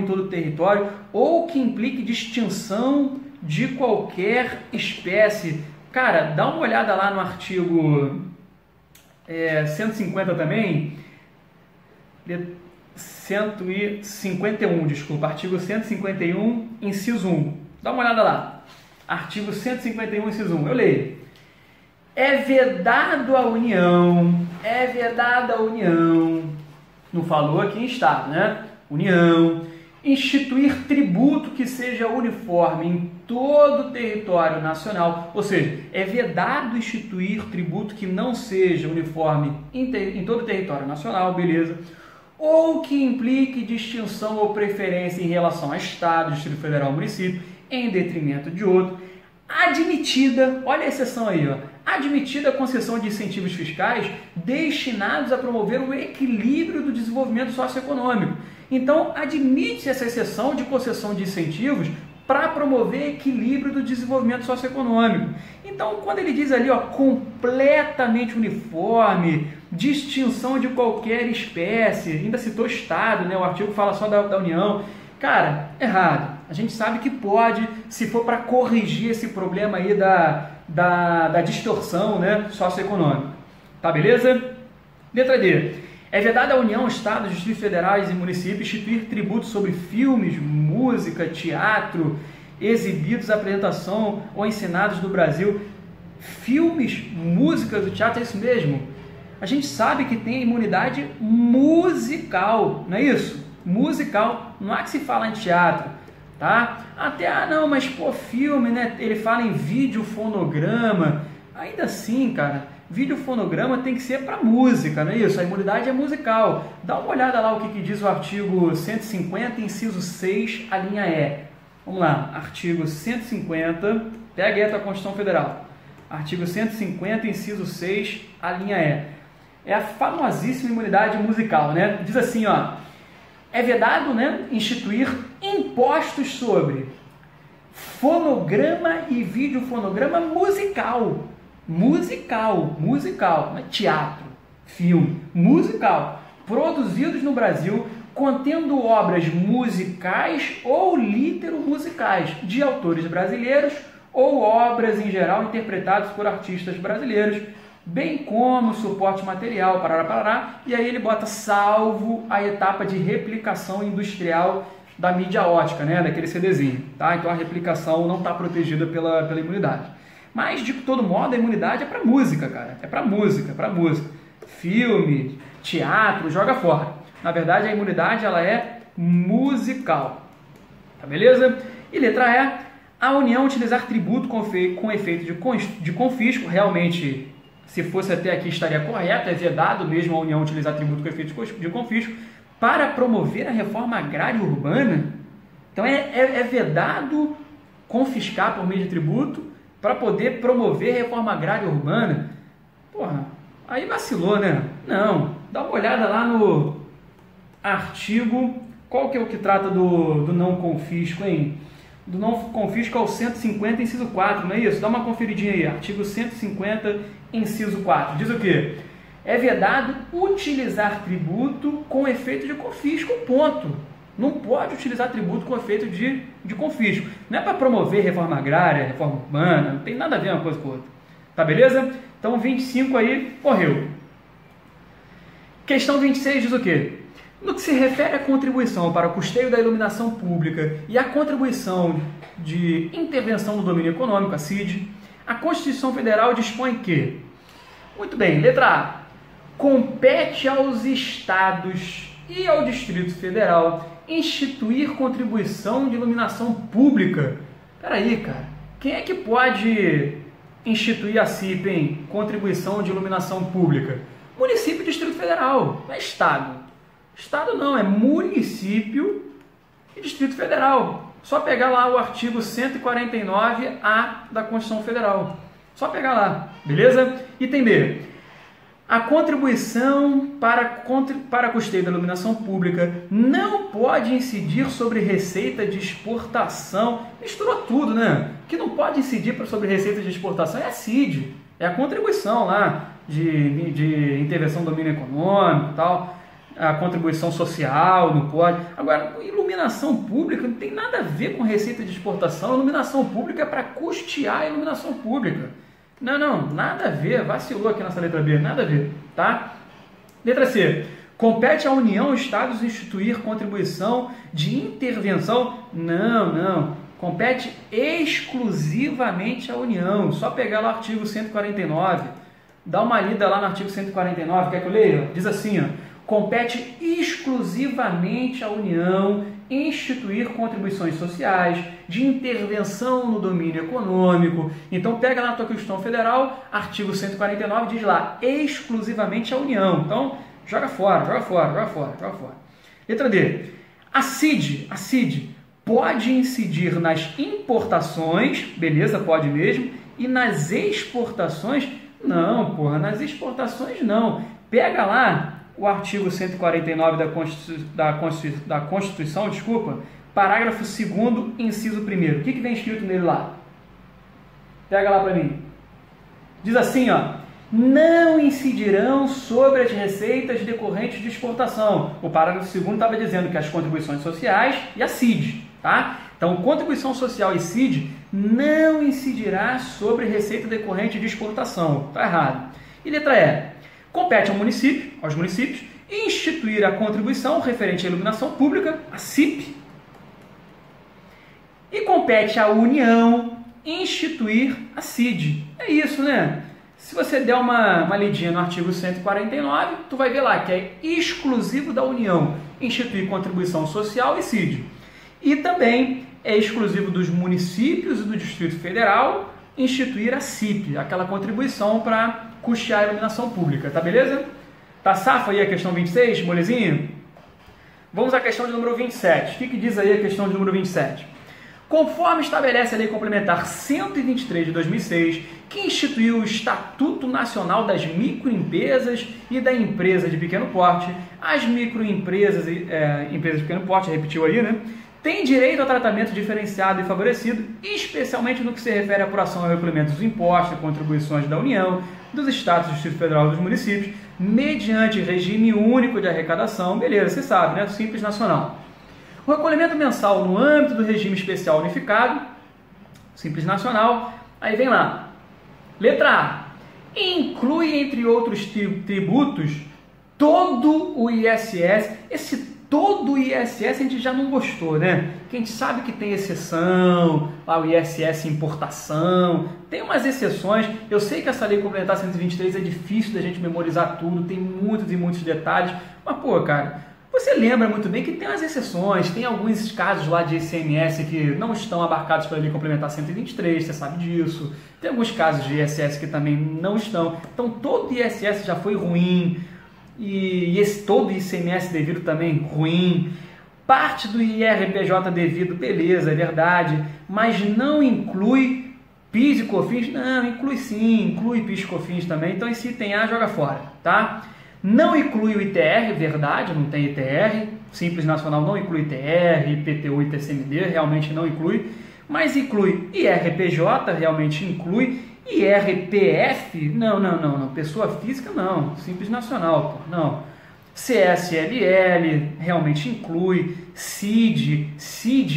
em todo o território, ou que implique distinção de qualquer espécie. Cara, dá uma olhada lá no artigo 150 também, 151, desculpa, artigo 151, inciso 1. Dá uma olhada lá. Artigo 151, inciso 1. Eu leio. É vedado à União, não falou aqui em Estado, né? União, instituir tributo que seja uniforme em todo o território nacional, ou seja, é vedado instituir tributo que não seja uniforme em todo o território nacional, beleza? Ou que implique distinção ou preferência em relação a Estado, Distrito Federal, município, em detrimento de outro, admitida, olha a exceção aí, ó, admitida a concessão de incentivos fiscais destinados a promover o equilíbrio do desenvolvimento socioeconômico. Então, admite-se essa exceção de concessão de incentivos para promover equilíbrio do desenvolvimento socioeconômico. Então, quando ele diz ali, ó, completamente uniforme, distinção de qualquer espécie, ainda citou Estado, né? O artigo fala só da União. Cara, errado. A gente sabe que pode, se for para corrigir esse problema aí da distorção, né, socioeconômica. Tá, beleza? Letra D. É vedado à União, Estados, Distritos Federais e municípios instituir tributos sobre filmes, música, teatro, exibidos, apresentação ou ensinados no Brasil. Filmes, músicas, o teatro é isso mesmo. A gente sabe que tem imunidade musical, não é isso? Musical, não há que se falar em teatro, tá? Até, não, mas pô, filme, né? Ele fala em videofonograma. Ainda assim, cara, videofonograma tem que ser para música, não é isso? A imunidade é musical. Dá uma olhada lá o que diz o artigo 150, inciso 6, a linha E. Vamos lá, artigo 150, pega aí a tua Constituição Federal. Artigo 150, inciso 6, a linha E. É a famosíssima imunidade musical, né? Diz assim, ó, é vedado, né, instituir impostos sobre fonograma e videofonograma musical, né? Teatro, filme, musical, produzidos no Brasil, contendo obras musicais ou litero-musicais de autores brasileiros ou obras em geral interpretadas por artistas brasileiros, bem como suporte material, parará, e aí ele bota salvo a etapa de replicação industrial da mídia ótica, né, daquele CDzinho, tá? Então a replicação não está protegida pela imunidade. Mas, de todo modo, a imunidade é para música, cara, é para música. Filme, teatro, joga fora. Na verdade, a imunidade, ela é musical, tá beleza? E letra E, a União utilizar tributo com efeito de confisco, realmente, se fosse até aqui estaria correto, é vedado mesmo a União utilizar tributo com efeito de confisco para promover a reforma agrária urbana. Então é vedado confiscar por meio de tributo para poder promover a reforma agrária urbana. Porra, aí vacilou, né? Não, dá uma olhada lá no artigo, qual que é o que trata do não confisco, hein? Do não confisco ao 150, inciso 4, não é isso? Dá uma conferidinha aí, artigo 150, inciso 4. Diz o quê? É vedado utilizar tributo com efeito de confisco, ponto. Não pode utilizar tributo com efeito de confisco. Não é para promover reforma agrária, reforma urbana, não tem nada a ver uma coisa com outra. Tá beleza? Então 25 aí, correu. Questão 26 diz o quê? No que se refere à contribuição para o custeio da iluminação pública e à contribuição de intervenção no domínio econômico, a CID, a Constituição Federal dispõe que, muito bem, letra A, compete aos estados e ao Distrito Federal instituir contribuição de iluminação pública. Peraí, cara, quem é que pode instituir a CIP, hein? Contribuição de iluminação pública? Município e Distrito Federal, não é estado. Estado não, é município e Distrito Federal. Só pegar lá o artigo 149A da Constituição Federal. Só pegar lá, beleza? Item B. A contribuição para custeio da iluminação pública não pode incidir sobre receita de exportação. Misturou tudo, né? O que não pode incidir sobre receita de exportação é a CID. É a contribuição lá de intervenção no domínio econômico e tal. A contribuição social não pode. Agora, iluminação pública não tem nada a ver com receita de exportação. A iluminação pública é para custear a iluminação pública. Não, nada a ver. Vacilou aqui nessa letra B, nada a ver, tá? Letra C. Compete à União e Estados instituir contribuição de intervenção? Não. Compete exclusivamente à União. Só pegar lá o artigo 149. Dá uma lida lá no artigo 149. Quer que eu leia? Diz assim, ó. Compete exclusivamente à União instituir contribuições sociais, de intervenção no domínio econômico. Então, pega lá na tua Constituição Federal, artigo 149, diz lá, exclusivamente à União. Então, joga fora. Letra D. A CID pode incidir nas importações, beleza, pode mesmo, e nas exportações, não, porra, nas exportações não. Pega lá o artigo 149 da Constituição, parágrafo 2º, inciso 1º. O que vem escrito nele lá? Pega lá para mim. Diz assim, ó, não incidirão sobre as receitas decorrentes de exportação. O parágrafo 2º estava dizendo que as contribuições sociais e a CID, tá? Então, contribuição social e CID não incidirá sobre receita decorrente de exportação. Tá errado. E letra E. Compete aos municípios instituir a contribuição referente à iluminação pública, a CIP, e compete à União instituir a CID. É isso, né? Se você der uma lidinha no artigo 149, tu vai ver lá que é exclusivo da União instituir contribuição social e CID. E também é exclusivo dos municípios e do Distrito Federal instituir a CIP, aquela contribuição para custear a iluminação pública, tá beleza? Tá safa aí a questão 26, molezinho? Vamos à questão de número 27. O que diz aí a questão de número 27? Conforme estabelece a Lei Complementar 123 de 2006, que instituiu o Estatuto Nacional das Microempresas e da Empresa de Pequeno Porte, as microempresas e empresas de pequeno porte, repetiu aí, né? Tem direito a tratamento diferenciado e favorecido, especialmente no que se refere à apuração e recolhimento dos impostos e contribuições da União, dos Estados, do Distrito Federal e dos municípios, mediante regime único de arrecadação, beleza, você sabe, né? Simples Nacional. O recolhimento mensal no âmbito do regime especial unificado, Simples Nacional, aí vem lá. Letra A. Inclui, entre outros tributos, todo o ISS. Esse todo o ISS a gente já não gostou, né? Porque a gente sabe que tem exceção, lá o ISS importação, tem umas exceções. Eu sei que essa Lei Complementar 123 é difícil da gente memorizar tudo, tem muitos e muitos detalhes, mas pô, cara, você lembra muito bem que tem umas exceções, tem alguns casos lá de ICMS que não estão abarcados pela Lei Complementar 123, você sabe disso. Tem alguns casos de ISS que também não estão. Então todo ISS já foi ruim. E esse todo ICMS devido também ruim, parte do IRPJ devido, beleza, é verdade, mas não inclui PIS e COFINS? Não, inclui sim, inclui PIS e COFINS também, então esse item A joga fora, tá? Não inclui o ITR, verdade, não tem ITR, Simples Nacional não inclui ITR, IPTU e TCMD, realmente não inclui, mas inclui IRPJ, realmente inclui, IRPF? Não. Pessoa física não. Simples Nacional, pô. Não. CSLL realmente inclui. CID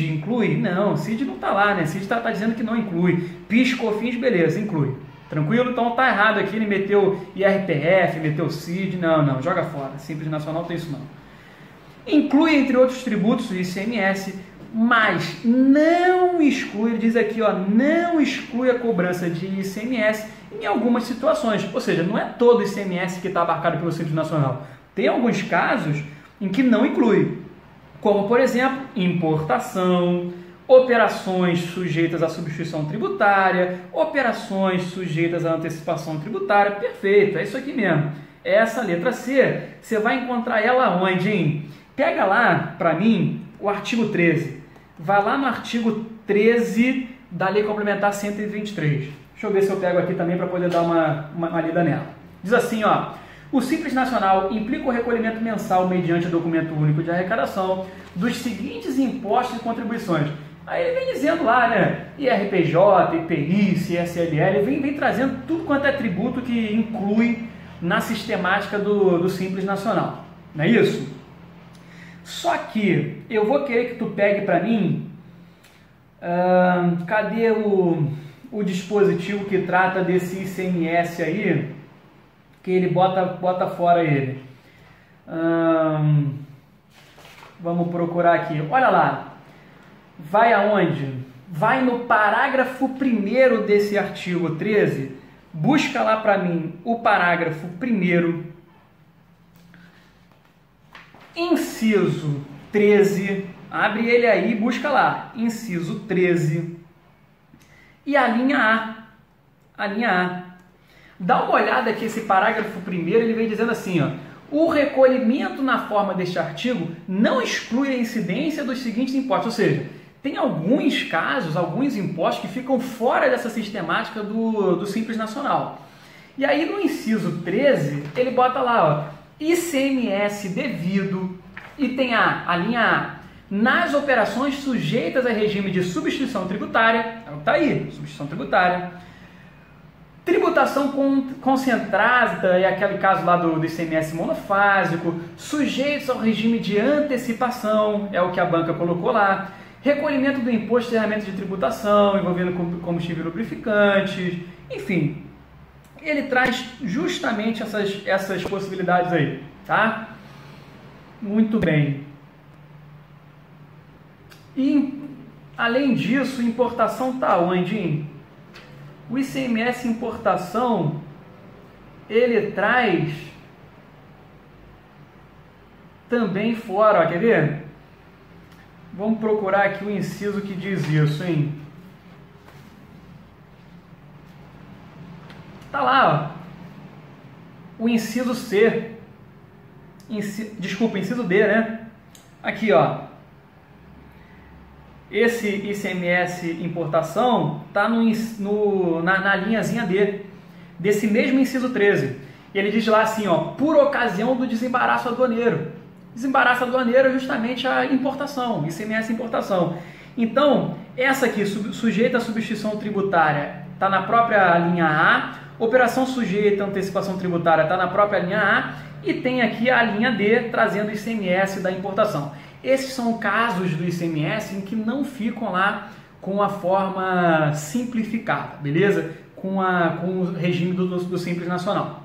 inclui? Não, CID não está lá, né? CID tá dizendo que não inclui. PIS, COFINS, beleza, inclui. Tranquilo? Então tá errado aqui, ele meteu IRPF, meteu CID, não, joga fora. Simples Nacional tem isso não. Inclui, entre outros tributos, o ICMS, mas não exclui, ele diz aqui, ó, não exclui a cobrança de ICMS em algumas situações. Ou seja, não é todo o ICMS que está abarcado pelo Simples Nacional. Tem alguns casos em que não inclui, como, por exemplo, importação, operações sujeitas à substituição tributária, operações sujeitas à antecipação tributária. Perfeito, é isso aqui mesmo. Essa letra C, você vai encontrar ela onde, hein? Pega lá, para mim, o artigo 13. Vai lá no artigo 13 da Lei Complementar 123. Deixa eu ver se eu pego aqui também para poder dar uma lida nela. Diz assim, ó. O Simples Nacional implica o recolhimento mensal mediante documento único de arrecadação dos seguintes impostos e contribuições. Aí ele vem dizendo lá, né? IRPJ, IPI, CSLL, vem trazendo tudo quanto é tributo que inclui na sistemática do Simples Nacional. Não é isso? Só que eu vou querer que tu pegue para mim, cadê o dispositivo que trata desse ICMS aí, que ele bota fora ele. Vamos procurar aqui. Olha lá. Vai aonde? Vai no parágrafo 1º desse artigo 13. Busca lá para mim o parágrafo 1º. Inciso 13. Abre ele aí e busca lá. Inciso 13. E a linha A. A linha A. Dá uma olhada que esse parágrafo 1º, ele vem dizendo assim, ó, o recolhimento na forma deste artigo não exclui a incidência dos seguintes impostos, ou seja, tem alguns casos, alguns impostos que ficam fora dessa sistemática do Simples Nacional. E aí no inciso 13, ele bota lá, ó, ICMS devido, e tem a linha A, nas operações sujeitas a regime de substituição tributária, é o que tá aí, substituição tributária, tributação concentrada, é aquele caso lá do ICMS monofásico, sujeitos ao regime de antecipação, é o que a banca colocou lá, recolhimento do imposto de ferramentas de tributação, envolvendo combustível e lubrificantes, enfim, ele traz justamente essas possibilidades aí, tá? Muito bem. E, além disso, importação tá onde, hein? O ICMS importação, ele traz também fora, ó, quer ver? Vamos procurar aqui o inciso que diz isso, hein? Tá lá, ó, o inciso C, inciso D, né? Aqui, ó. Esse ICMS importação está na linhazinha D, desse mesmo inciso 13. Ele diz lá assim, ó, por ocasião do desembaraço aduaneiro. Desembaraço aduaneiro é justamente a importação, ICMS importação. Então, essa aqui, sujeita à substituição tributária, está na própria linha A, operação sujeita à antecipação tributária está na própria linha A, e tem aqui a linha D, trazendo o ICMS da importação. Esses são casos do ICMS em que não ficam lá com a forma simplificada, beleza? Com o regime do Simples Nacional.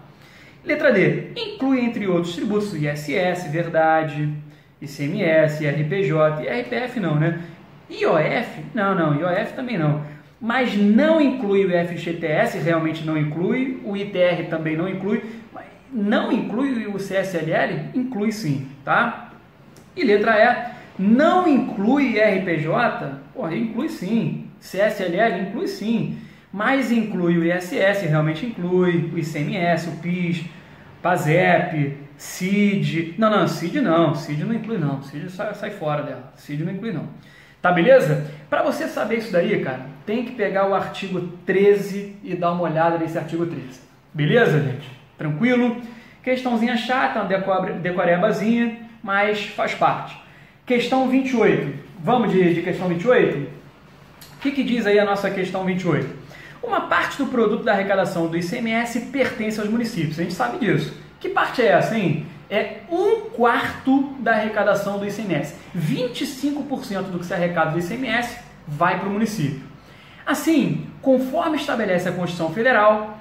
Letra D. Inclui, entre outros tributos, ISS, verdade, ICMS, IRPJ, IRPF não, né? IOF? Não, IOF também não. Mas não inclui o FGTS, realmente não inclui, o ITR também não inclui, não inclui o CSLL? Inclui sim, tá? E letra E, não inclui IRPJ? Porra, inclui sim. CSLL inclui sim. Mas inclui o ISS, realmente inclui. O ICMS, o PIS, PASEP, CID. Não, CID não. CID não inclui não. CID sai fora dela. CID não inclui não. Tá beleza? Para você saber isso daí, cara, tem que pegar o artigo 13 e dar uma olhada nesse artigo 13. Beleza, gente? Tranquilo? Questãozinha chata, uma decorebazinha, mas faz parte. Questão 28. Vamos de questão 28? O que diz aí a nossa questão 28? Uma parte do produto da arrecadação do ICMS pertence aos municípios, a gente sabe disso. Que parte é essa, hein? É 1/4 da arrecadação do ICMS. 25% do que se arrecada do ICMS vai para o município. Assim, conforme estabelece a Constituição Federal,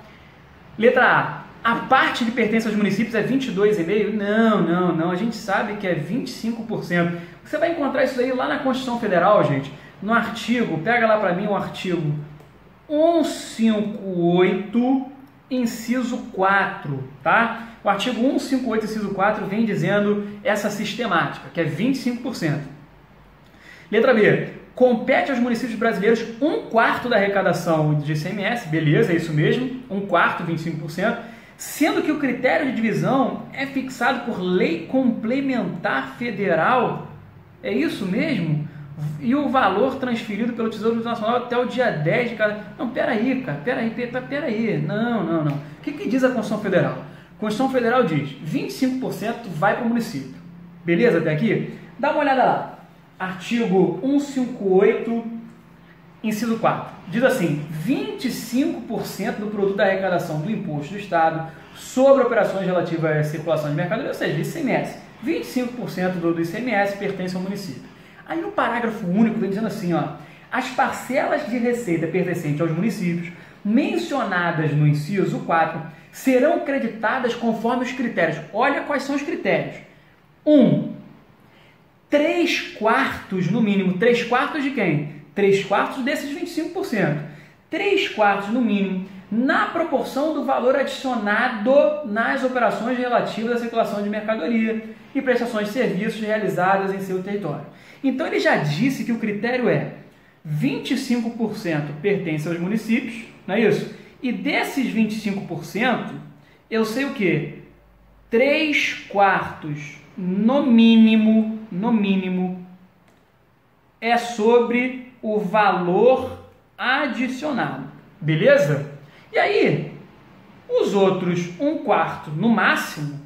letra A parte que pertence aos municípios é 22,5%? Não, a gente sabe que é 25%. Você vai encontrar isso aí lá na Constituição Federal, gente, no artigo, pega lá para mim o artigo 158, inciso 4, tá? O artigo 158, inciso 4, vem dizendo essa sistemática, que é 25%. Letra B. Compete aos municípios brasileiros 1/4 da arrecadação de ICMS, beleza, é isso mesmo, 1/4, 25%, sendo que o critério de divisão é fixado por lei complementar federal, é isso mesmo? E o valor transferido pelo Tesouro Nacional até o dia 10 de cada... Não, peraí, cara, peraí, não. O que diz a Constituição Federal? A Constituição Federal diz 25% vai para o município, beleza até aqui? Dá uma olhada lá. Artigo 158, inciso 4. Diz assim, 25% do produto da arrecadação do imposto do Estado sobre operações relativas à circulação de mercadoria, ou seja, ICMS. 25% do ICMS pertence ao município. Aí no parágrafo único vem dizendo assim, ó, as parcelas de receita pertencentes aos municípios, mencionadas no inciso 4, serão creditadas conforme os critérios. Olha quais são os critérios. 3/4 no mínimo. 3/4 de quem? 3/4 desses 25%. 3/4 no mínimo na proporção do valor adicionado nas operações relativas à circulação de mercadoria e prestações de serviços realizadas em seu território. Então ele já disse que o critério é 25% pertence aos municípios, não é isso? E desses 25%, eu sei o quê? 3/4 no mínimo, é sobre o valor adicionado, beleza? E aí, os outros 1/4 no máximo,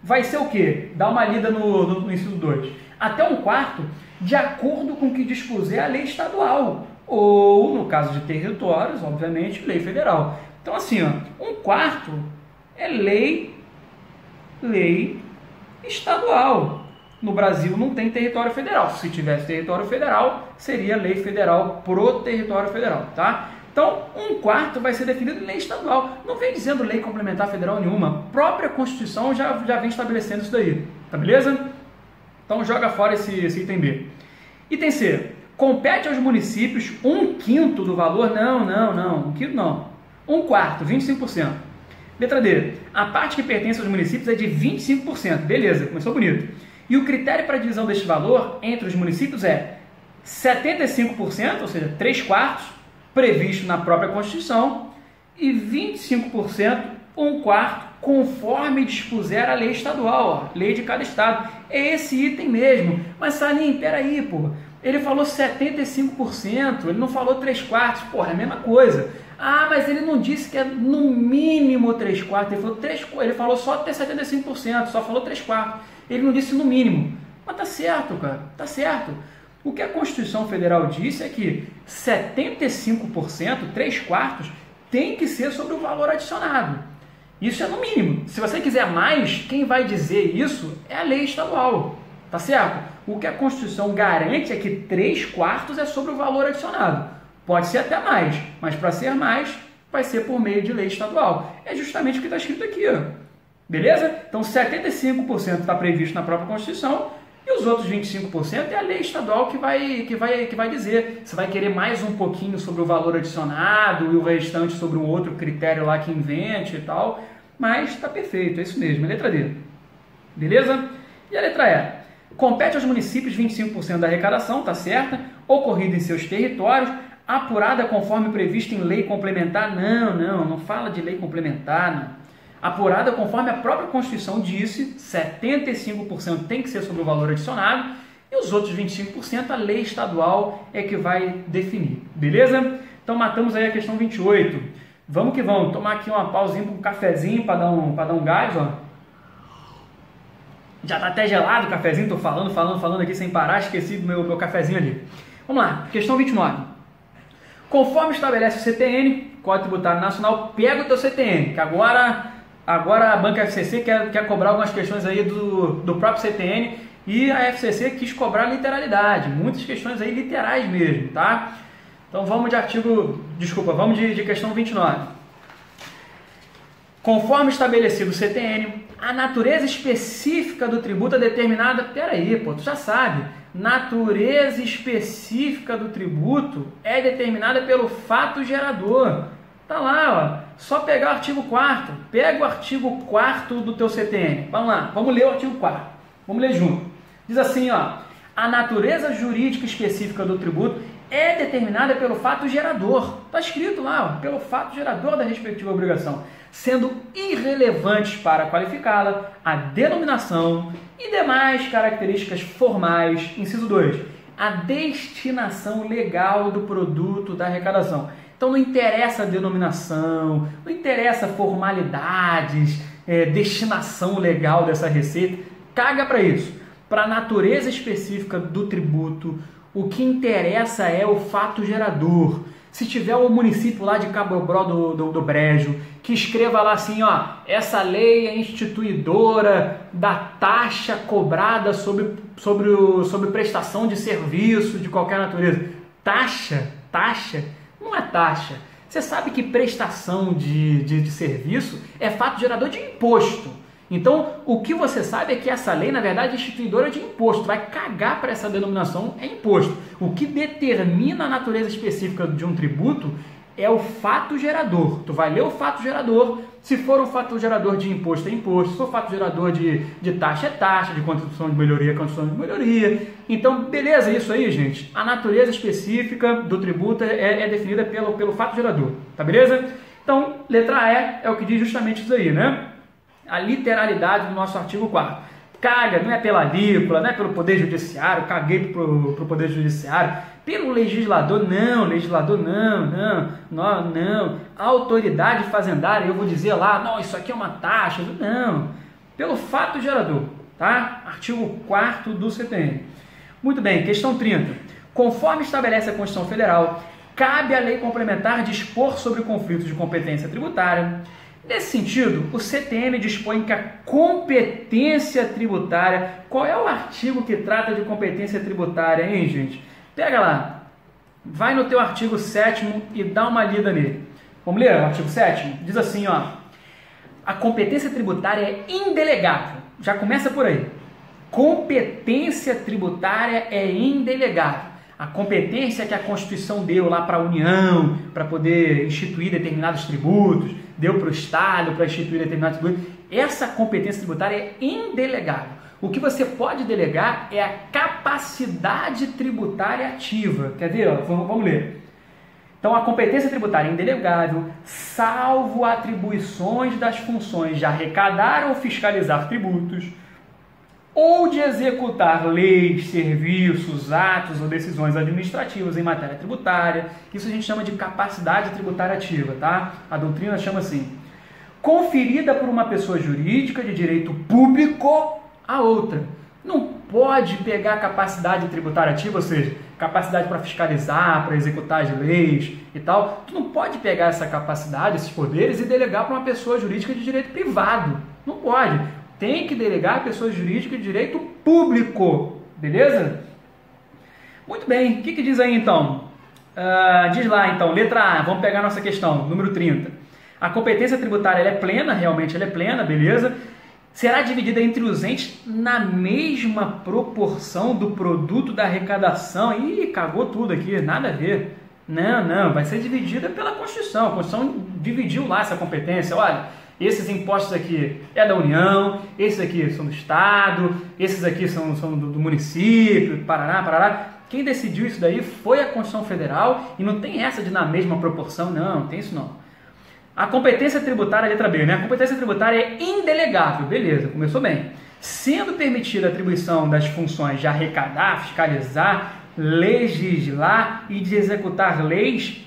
vai ser o quê? Dá uma lida no inciso 2. Até 1/4, de acordo com o que dispuser a lei estadual, ou, no caso de territórios, obviamente, lei federal. Então, assim, ó, 1/4 é lei estadual. No Brasil não tem território federal. Se tivesse território federal, seria lei federal pro território federal, tá? Então, 1/4 vai ser definido em lei estadual. Não vem dizendo lei complementar federal nenhuma. A própria Constituição já vem estabelecendo isso daí, tá beleza? Então, joga fora esse item B. Item C. Compete aos municípios 1/5 do valor? Não. 1/5 não. 1/4, 25%. Letra D. A parte que pertence aos municípios é de 25%. Beleza, começou bonito. E o critério para a divisão deste valor entre os municípios é 75%, ou seja, 3/4, previsto na própria Constituição, e 25%, 1/4, conforme dispuser a lei estadual, ó, lei de cada estado. É esse item mesmo. Mas Salim, peraí, pô, ele falou 75%, ele não falou 3/4, porra, é a mesma coisa. Ah, mas ele não disse que é no mínimo 3/4, ele falou só até 75%, só falou 3/4. Ele não disse no mínimo. Mas tá certo, cara, tá certo. O que a Constituição Federal disse é que 75%, 3/4, tem que ser sobre o valor adicionado. Isso é no mínimo. Se você quiser mais, quem vai dizer isso é a lei estadual, tá certo? O que a Constituição garante é que 3/4 é sobre o valor adicionado. Pode ser até mais, mas para ser mais, vai ser por meio de lei estadual. É justamente o que está escrito aqui, ó. Beleza? Então, 75% está previsto na própria Constituição e os outros 25% é a lei estadual que vai dizer. Você vai querer mais um pouquinho sobre o valor adicionado e o restante sobre um outro critério lá que invente e tal, mas está perfeito, é isso mesmo, é a letra D. Beleza? E a letra E? Compete aos municípios 25% da arrecadação, tá certa, ocorrida em seus territórios, apurada conforme previsto em lei complementar. Não fala de lei complementar, não. Apurada conforme a própria Constituição disse, 75% tem que ser sobre o valor adicionado e os outros 25% a lei estadual é que vai definir, beleza? Então matamos aí a questão 28. Vamos que vamos, tomar aqui uma pausinha para um cafezinho para dar um gás, ó. Já tá até gelado o cafezinho, tô falando aqui sem parar, esqueci do meu cafezinho ali. Vamos lá, questão 29. Conforme estabelece o CTN, Código Tributário Nacional, pega o teu CTN, que agora a banca FCC quer cobrar algumas questões aí do próprio CTN, e a FCC quis cobrar literalidade, muitas questões aí literais mesmo, tá? Então vamos de questão 29. Conforme estabelecido o CTN, a natureza específica do tributo é determinada... Peraí, tu já sabe. Natureza específica do tributo é determinada pelo fato gerador. Tá lá, ó. Só pegar o artigo 4º. Pega o artigo 4º do teu CTN. Vamos lá, vamos ler o artigo 4º. Vamos ler junto. Diz assim, ó. A natureza jurídica específica do tributo é determinada pelo fato gerador. Está escrito lá, ó, pelo fato gerador da respectiva obrigação, sendo irrelevantes para qualificá-la a denominação e demais características formais. Inciso 2. A destinação legal do produto da arrecadação. Então não interessa a denominação, não interessa formalidades, destinação legal dessa receita, caga para isso. Para a natureza específica do tributo, o que interessa é o fato gerador. Se tiver o município lá de Cabo Bró do Brejo, que escreva lá assim, ó, essa lei é instituidora da taxa cobrada sobre prestação de serviço de qualquer natureza. Taxa? Não é taxa. Você sabe que prestação de serviço é fato gerador de imposto. Então, o que você sabe é que essa lei, na verdade, é instituidora de imposto. Vai cagar para essa denominação, é imposto. O que determina a natureza específica de um tributo é o fato gerador. Tu vai ler o fato gerador. Se for um fato gerador de imposto, é imposto. Se for fato gerador de taxa, é taxa. De contribuição de melhoria, é contribuição de melhoria. Então, beleza, isso aí, gente. A natureza específica do tributo é definida pelo fato gerador. Tá beleza? Então, letra E é o que diz justamente isso aí, né? A literalidade do nosso artigo 4º. Caga, não é pela alíquota, não é pelo Poder Judiciário, caguei pro Poder Judiciário, pelo legislador não. A autoridade fazendária, eu vou dizer lá, não, isso aqui é uma taxa, não. Pelo fato gerador, tá? Artigo 4º do CTN. Muito bem, questão 30. Conforme estabelece a Constituição Federal, cabe à lei complementar dispor sobre conflitos de competência tributária. Nesse sentido, o CTN dispõe que a competência tributária... Qual é o artigo que trata de competência tributária, hein, gente? Pega lá, vai no teu artigo 7º e dá uma lida nele. Vamos ler o artigo 7º? Diz assim, ó. A competência tributária é indelegável. Já começa por aí. Competência tributária é indelegável. A competência que a Constituição deu lá para a União, para poder instituir determinados tributos, deu para o Estado para instituir determinados tributos, essa competência tributária é indelegável. O que você pode delegar é a capacidade tributária ativa. Quer ver? Vamos ler. Então, a competência tributária é indelegável, salvo atribuições das funções de arrecadar ou fiscalizar tributos, ou de executar leis, serviços, atos ou decisões administrativas em matéria tributária. Isso a gente chama de capacidade tributária ativa, tá? A doutrina chama assim. Conferida por uma pessoa jurídica de direito público a outra. Não pode pegar a capacidade tributária ativa, ou seja, capacidade para fiscalizar, para executar as leis e tal. Tu não pode pegar essa capacidade, esses poderes e delegar para uma pessoa jurídica de direito privado. Não pode. Tem que delegar a pessoa jurídica de direito público, beleza? Muito bem, o que diz aí então? Diz lá então, letra A, vamos pegar a nossa questão, número 30. A competência tributária ela é plena, realmente ela é plena, beleza? Será dividida entre os entes na mesma proporção do produto da arrecadação. Ih, cagou tudo aqui, nada a ver. Não, vai ser dividida pela Constituição. A Constituição dividiu lá essa competência, olha... Esses impostos aqui é da União, esses aqui são do Estado, esses aqui são do município, Paraná. Quem decidiu isso daí foi a Constituição Federal e não tem essa de na mesma proporção, não tem isso não. A competência tributária, letra B, né? A competência tributária é indelegável, beleza, começou bem. Sendo permitida a atribuição das funções de arrecadar, fiscalizar, legislar e de executar leis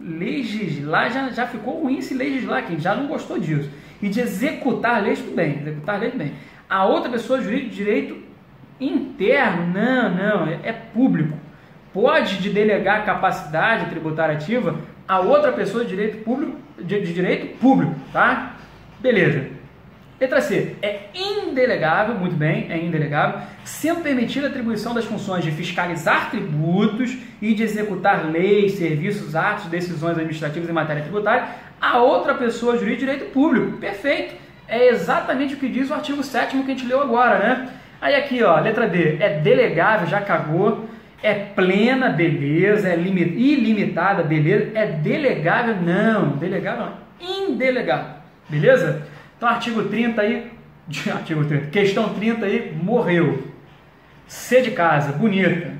legislar, já ficou ruim esse legislar aqui, já não gostou disso. E de executar leis, tudo bem, executar leis, tudo bem. A outra pessoa jurídica de direito interno, não, é público. pode delegar a capacidade tributária ativa a outra pessoa de direito público, tá? Beleza. Letra C, é indelegável, muito bem, é indelegável, sendo permitida a atribuição das funções de fiscalizar tributos e de executar leis, serviços, atos, decisões administrativas em matéria tributária a outra pessoa jurídica de direito público. Perfeito. É exatamente o que diz o artigo 7º que a gente leu agora, né? Aí aqui, ó, letra D, é delegável, já cagou, é plena, beleza, é ilimitada, beleza, é delegável, não, delegável não, indelegável, beleza? Então, artigo 30 aí, questão 30 aí, morreu. C de casa, bonita.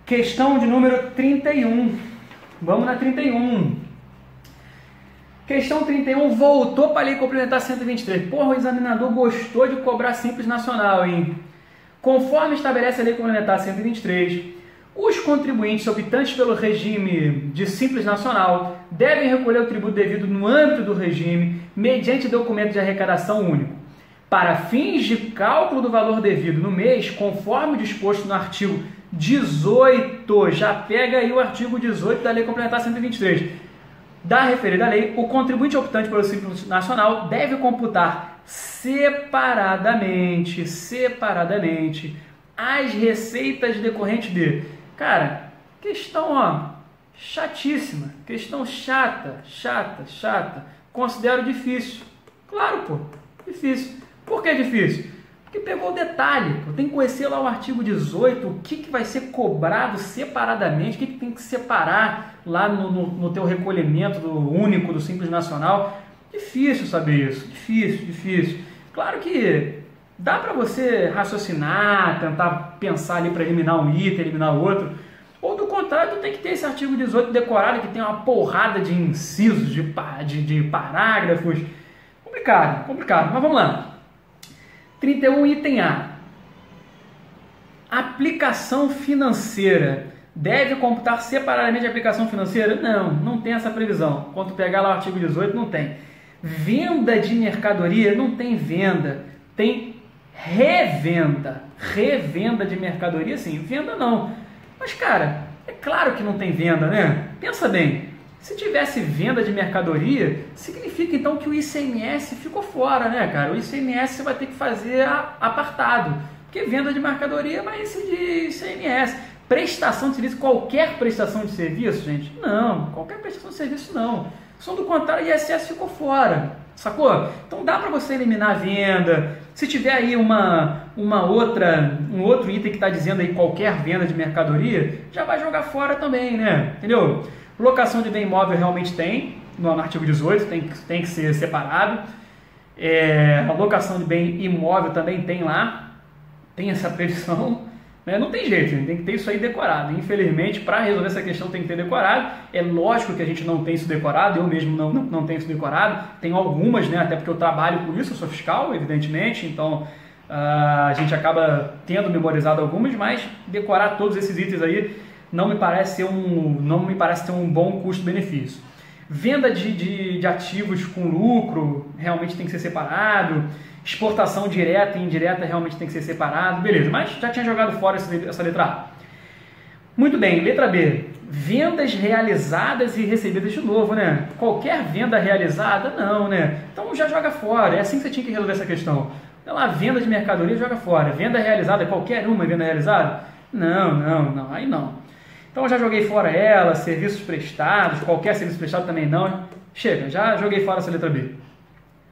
Questão de número 31, vamos na 31. Questão 31, voltou para a Lei Complementar 123. Porra, o examinador gostou de cobrar Simples Nacional, hein? Conforme estabelece a Lei Complementar 123, os contribuintes optantes pelo regime de Simples Nacional devem recolher o tributo devido no âmbito do regime mediante documento de arrecadação único. Para fins de cálculo do valor devido no mês, conforme disposto no artigo 18, já pega aí o artigo 18 da Lei Complementar 123, da referida lei, o contribuinte optante pelo Simples Nacional deve computar separadamente as receitas decorrentes de... Cara, questão, ó, chatíssima, questão chata, considero difícil. Claro, pô, difícil. Por que difícil? Porque pegou o detalhe, pô. Tem que conhecer lá o artigo 18, o que vai ser cobrado separadamente, o que tem que separar lá no teu recolhimento único do Simples Nacional. Difícil saber isso, difícil. Claro que dá para você raciocinar, tentar pensar ali para eliminar um item, eliminar outro, ou do contrário, tu tem que ter esse artigo 18 decorado, que tem uma porrada de incisos, de parágrafos. Complicado, mas vamos lá. 31, item A. Aplicação financeira. Deve computar separadamente a aplicação financeira? Não tem essa previsão. Quando pegar lá o artigo 18, não tem. Venda de mercadoria? Não tem venda. Tem revenda. Revenda de mercadoria, sim. Venda não. Mas, cara, é claro que não tem venda, né? Pensa bem. Se tivesse venda de mercadoria, significa então que o ICMS ficou fora, né, cara? O ICMS você vai ter que fazer apartado, porque venda de mercadoria vai incidir ICMS. Prestação de serviço, qualquer prestação de serviço, gente? Não, qualquer prestação de serviço não. Só do contrário, o ISS ficou fora, sacou? Então dá para você eliminar a venda. Se tiver aí um outro item que está dizendo aí qualquer venda de mercadoria, já vai jogar fora também, né? Entendeu? Locação de bem imóvel realmente tem, no artigo 18, tem que ser separado. A locação de bem imóvel também tem lá, tem essa previsão. Né? Não tem jeito, tem que ter isso aí decorado. Infelizmente, para resolver essa questão tem que ter decorado. É lógico que a gente não tem isso decorado, eu mesmo não tenho isso decorado. Tenho algumas, né? Até porque eu trabalho com isso, eu sou fiscal, evidentemente, então a gente acaba tendo memorizado algumas, mas decorar todos esses itens aí não me parece ter um bom custo-benefício. Venda de ativos com lucro realmente tem que ser separado. Exportação direta e indireta realmente tem que ser separado. Beleza, mas já tinha jogado fora essa letra A. Muito bem, letra B. Vendas realizadas e recebidas de novo, né? Qualquer venda realizada, não, né? Então já joga fora. É assim que você tinha que resolver essa questão. Então lá, venda de mercadoria, joga fora. Venda realizada, qualquer uma venda realizada? Não, aí não. Então eu já joguei fora ela, serviços prestados, qualquer serviço prestado também não. Chega, já joguei fora essa letra B.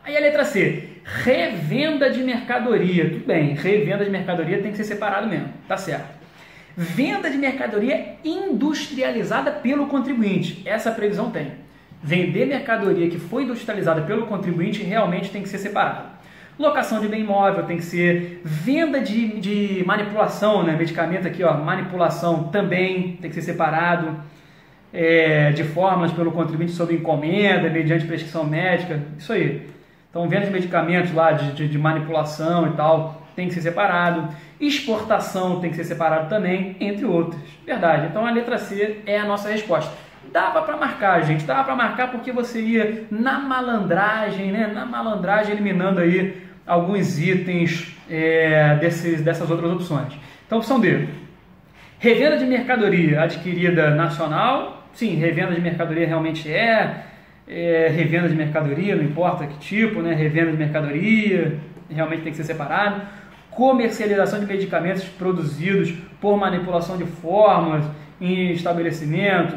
Aí a letra C, revenda de mercadoria. Tudo bem, revenda de mercadoria tem que ser separado mesmo, tá certo. Venda de mercadoria industrializada pelo contribuinte. Essa previsão tem. Vender mercadoria que foi industrializada pelo contribuinte realmente tem que ser separado. Locação de bem imóvel tem que ser, venda de manipulação, né? Medicamento aqui, ó, manipulação também tem que ser separado, de fórmulas pelo contribuinte sob encomenda, mediante prescrição médica, isso aí. Então, venda de medicamentos lá, de manipulação e tal, tem que ser separado. Exportação tem que ser separado também, entre outros. Verdade. Então, a letra C é a nossa resposta. Dava para marcar, gente, dava para marcar porque você ia na malandragem, né? Na malandragem, eliminando aí alguns itens dessas outras opções. Então, opção D. Revenda de mercadoria adquirida nacional, sim, revenda de mercadoria realmente revenda de mercadoria, não importa que tipo, né? Revenda de mercadoria, realmente tem que ser separado. Comercialização de medicamentos produzidos por manipulação de fórmulas em estabelecimento,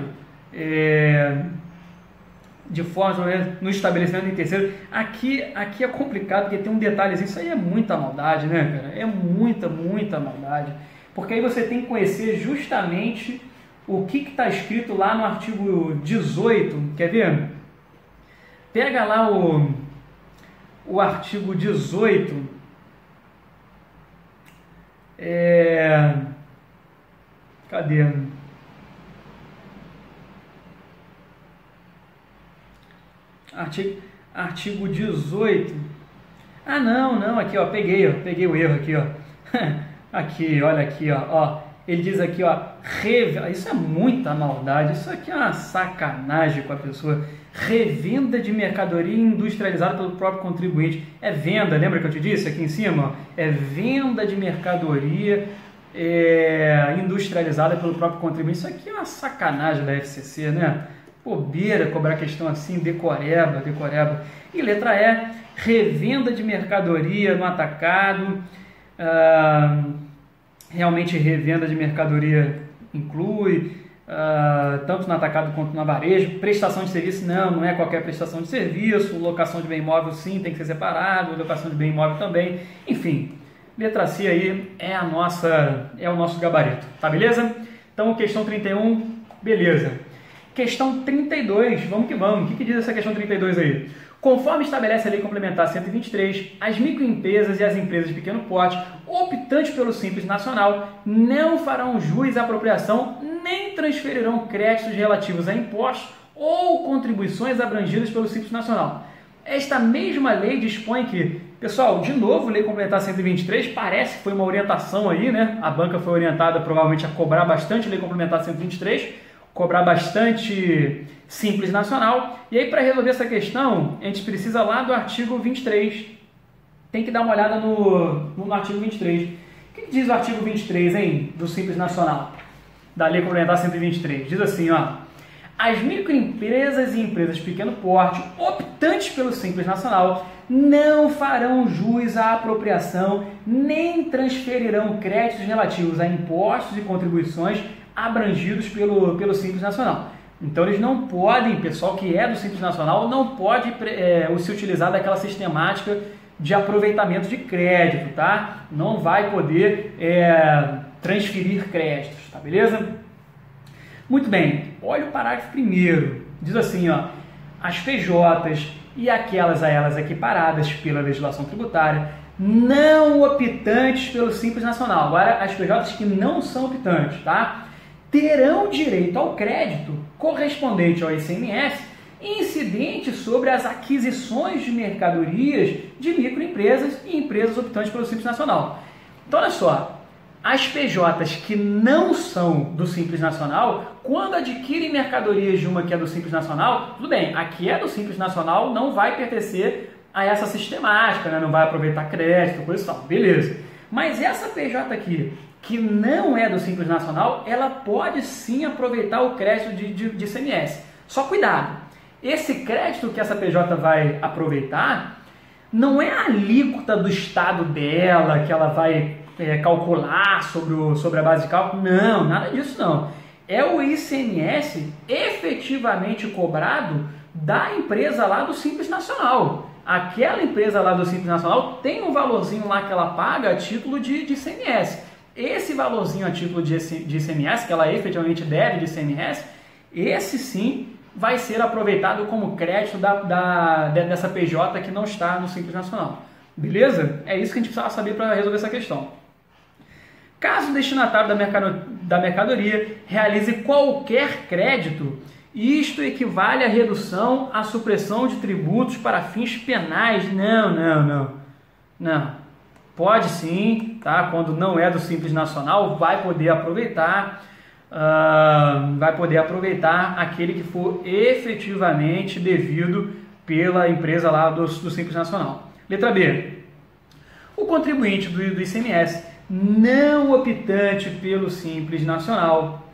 de forma no estabelecimento em terceiro. Aqui é complicado, porque tem um detalhezinho, isso aí é muita maldade, né, cara? É muita maldade. Porque aí você tem que conhecer justamente o que está escrito lá no artigo 18, quer ver? Pega lá o artigo 18, cadê? Artigo 18. Ah, não, aqui, ó, peguei o erro aqui, ó. Aqui, olha aqui, ó. Ele diz aqui, ó, isso é muita maldade, isso aqui é uma sacanagem com a pessoa. Revenda de mercadoria industrializada pelo próprio contribuinte. É venda, lembra que eu te disse aqui em cima? É venda de mercadoria industrializada pelo próprio contribuinte. Isso aqui é uma sacanagem da FCC, né? Bobeira cobrar questão assim, decoreba. E letra E, revenda de mercadoria no atacado. Realmente revenda de mercadoria inclui tanto no atacado quanto no varejo. Prestação de serviço não é qualquer prestação de serviço. Locação de bem imóvel sim, tem que ser separado. Locação de bem imóvel também. Enfim, letra C aí é o nosso gabarito, tá beleza? Então questão 31, beleza. Questão 32, vamos que vamos. O que diz essa questão 32 aí? Conforme estabelece a Lei Complementar 123, as microempresas e as empresas de pequeno porte, optantes pelo Simples Nacional, não farão jus à apropriação nem transferirão créditos relativos a impostos ou contribuições abrangidas pelo Simples Nacional. Esta mesma lei dispõe que, pessoal, de novo, Lei Complementar 123, parece que foi uma orientação aí, né? A banca foi orientada provavelmente a cobrar bastante Lei Complementar 123, cobrar bastante Simples Nacional. E aí, para resolver essa questão, a gente precisa lá do artigo 23. Tem que dar uma olhada no artigo 23. O que diz o artigo 23, hein, do Simples Nacional, da Lei Complementar 123? Diz assim, ó: as microempresas e empresas de pequeno porte, optantes pelo Simples Nacional, não farão jus à apropriação, nem transferirão créditos relativos a impostos e contribuições abrangidos pelo Simples Nacional. Então eles não podem, pessoal que é do Simples Nacional, não pode se utilizar daquela sistemática de aproveitamento de crédito, tá? Não vai poder transferir créditos, tá beleza? Muito bem, olha o parágrafo primeiro, diz assim, ó: as PJs e aquelas a elas equiparadas pela legislação tributária não optantes pelo Simples Nacional. Agora, as PJs que não são optantes, tá? Terão direito ao crédito correspondente ao ICMS incidente sobre as aquisições de mercadorias de microempresas e empresas optantes pelo Simples Nacional. Então, olha só, as PJs que não são do Simples Nacional, quando adquirem mercadorias de uma que é do Simples Nacional, tudo bem, a que é do Simples Nacional não vai pertencer a essa sistemática, né? Não vai aproveitar crédito, coisa e tal, beleza. Mas essa PJ aqui, que não é do Simples Nacional, ela pode sim aproveitar o crédito de ICMS. Só cuidado, esse crédito que essa PJ vai aproveitar não é a alíquota do estado dela, que ela vai calcular sobre a base de cálculo, não, nada disso não. É o ICMS efetivamente cobrado da empresa lá do Simples Nacional. Aquela empresa lá do Simples Nacional tem um valorzinho lá que ela paga a título de ICMS. Esse valorzinho a título de ICMS, que ela efetivamente deve de ICMS, esse sim vai ser aproveitado como crédito dessa PJ que não está no Simples Nacional. Beleza? É isso que a gente precisava saber para resolver essa questão. Caso o destinatário da mercadoria realize qualquer crédito, isto equivale à redução, à supressão de tributos para fins penais. Não. Pode sim, tá? Quando não é do Simples Nacional, vai poder aproveitar aquele que for efetivamente devido pela empresa lá do Simples Nacional. Letra B. O contribuinte do ICMS não optante pelo Simples Nacional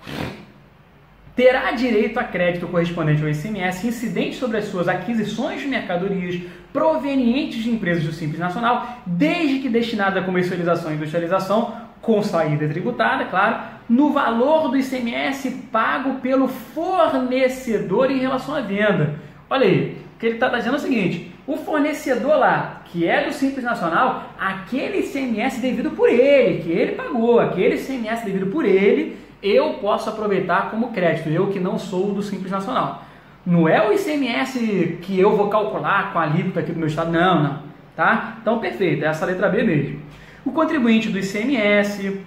terá direito a crédito correspondente ao ICMS incidente sobre as suas aquisições de mercadorias provenientes de empresas do Simples Nacional, desde que destinada à comercialização e industrialização, com saída tributada, claro, no valor do ICMS pago pelo fornecedor em relação à venda. Olha aí, o que ele está dizendo é o seguinte: o fornecedor lá, que é do Simples Nacional, aquele ICMS devido por ele, que ele pagou, aquele ICMS devido por ele, eu posso aproveitar como crédito, eu que não sou do Simples Nacional. Não é o ICMS que eu vou calcular com a alíquota aqui do meu estado, não, tá? Então, perfeito, é essa letra B mesmo. O contribuinte do ICMS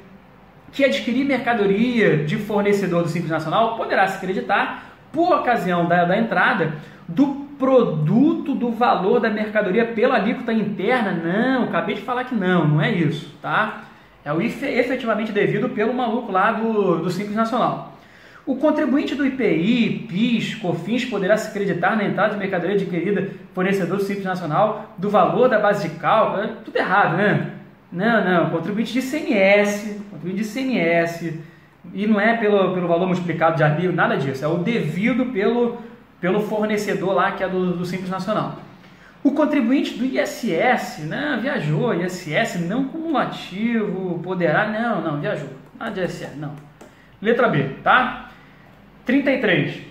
que adquirir mercadoria de fornecedor do Simples Nacional poderá se creditar, por ocasião da entrada, do produto do valor da mercadoria pela alíquota interna. Não, acabei de falar que não é isso, tá? É o efetivamente devido pelo maluco lá do Simples Nacional. O contribuinte do IPI, PIS, COFINS poderá se creditar na entrada de mercadoria adquirida fornecedor do Simples Nacional do valor da base de cálculo. É tudo errado, né? Não, contribuinte de ICMS, e não é pelo valor multiplicado de alívio, nada disso, é o devido pelo fornecedor lá, que é do Simples Nacional. O contribuinte do ISS, viajou, ISS não cumulativo, poderá, viajou, nada de ISS, não. Letra B, tá? 33.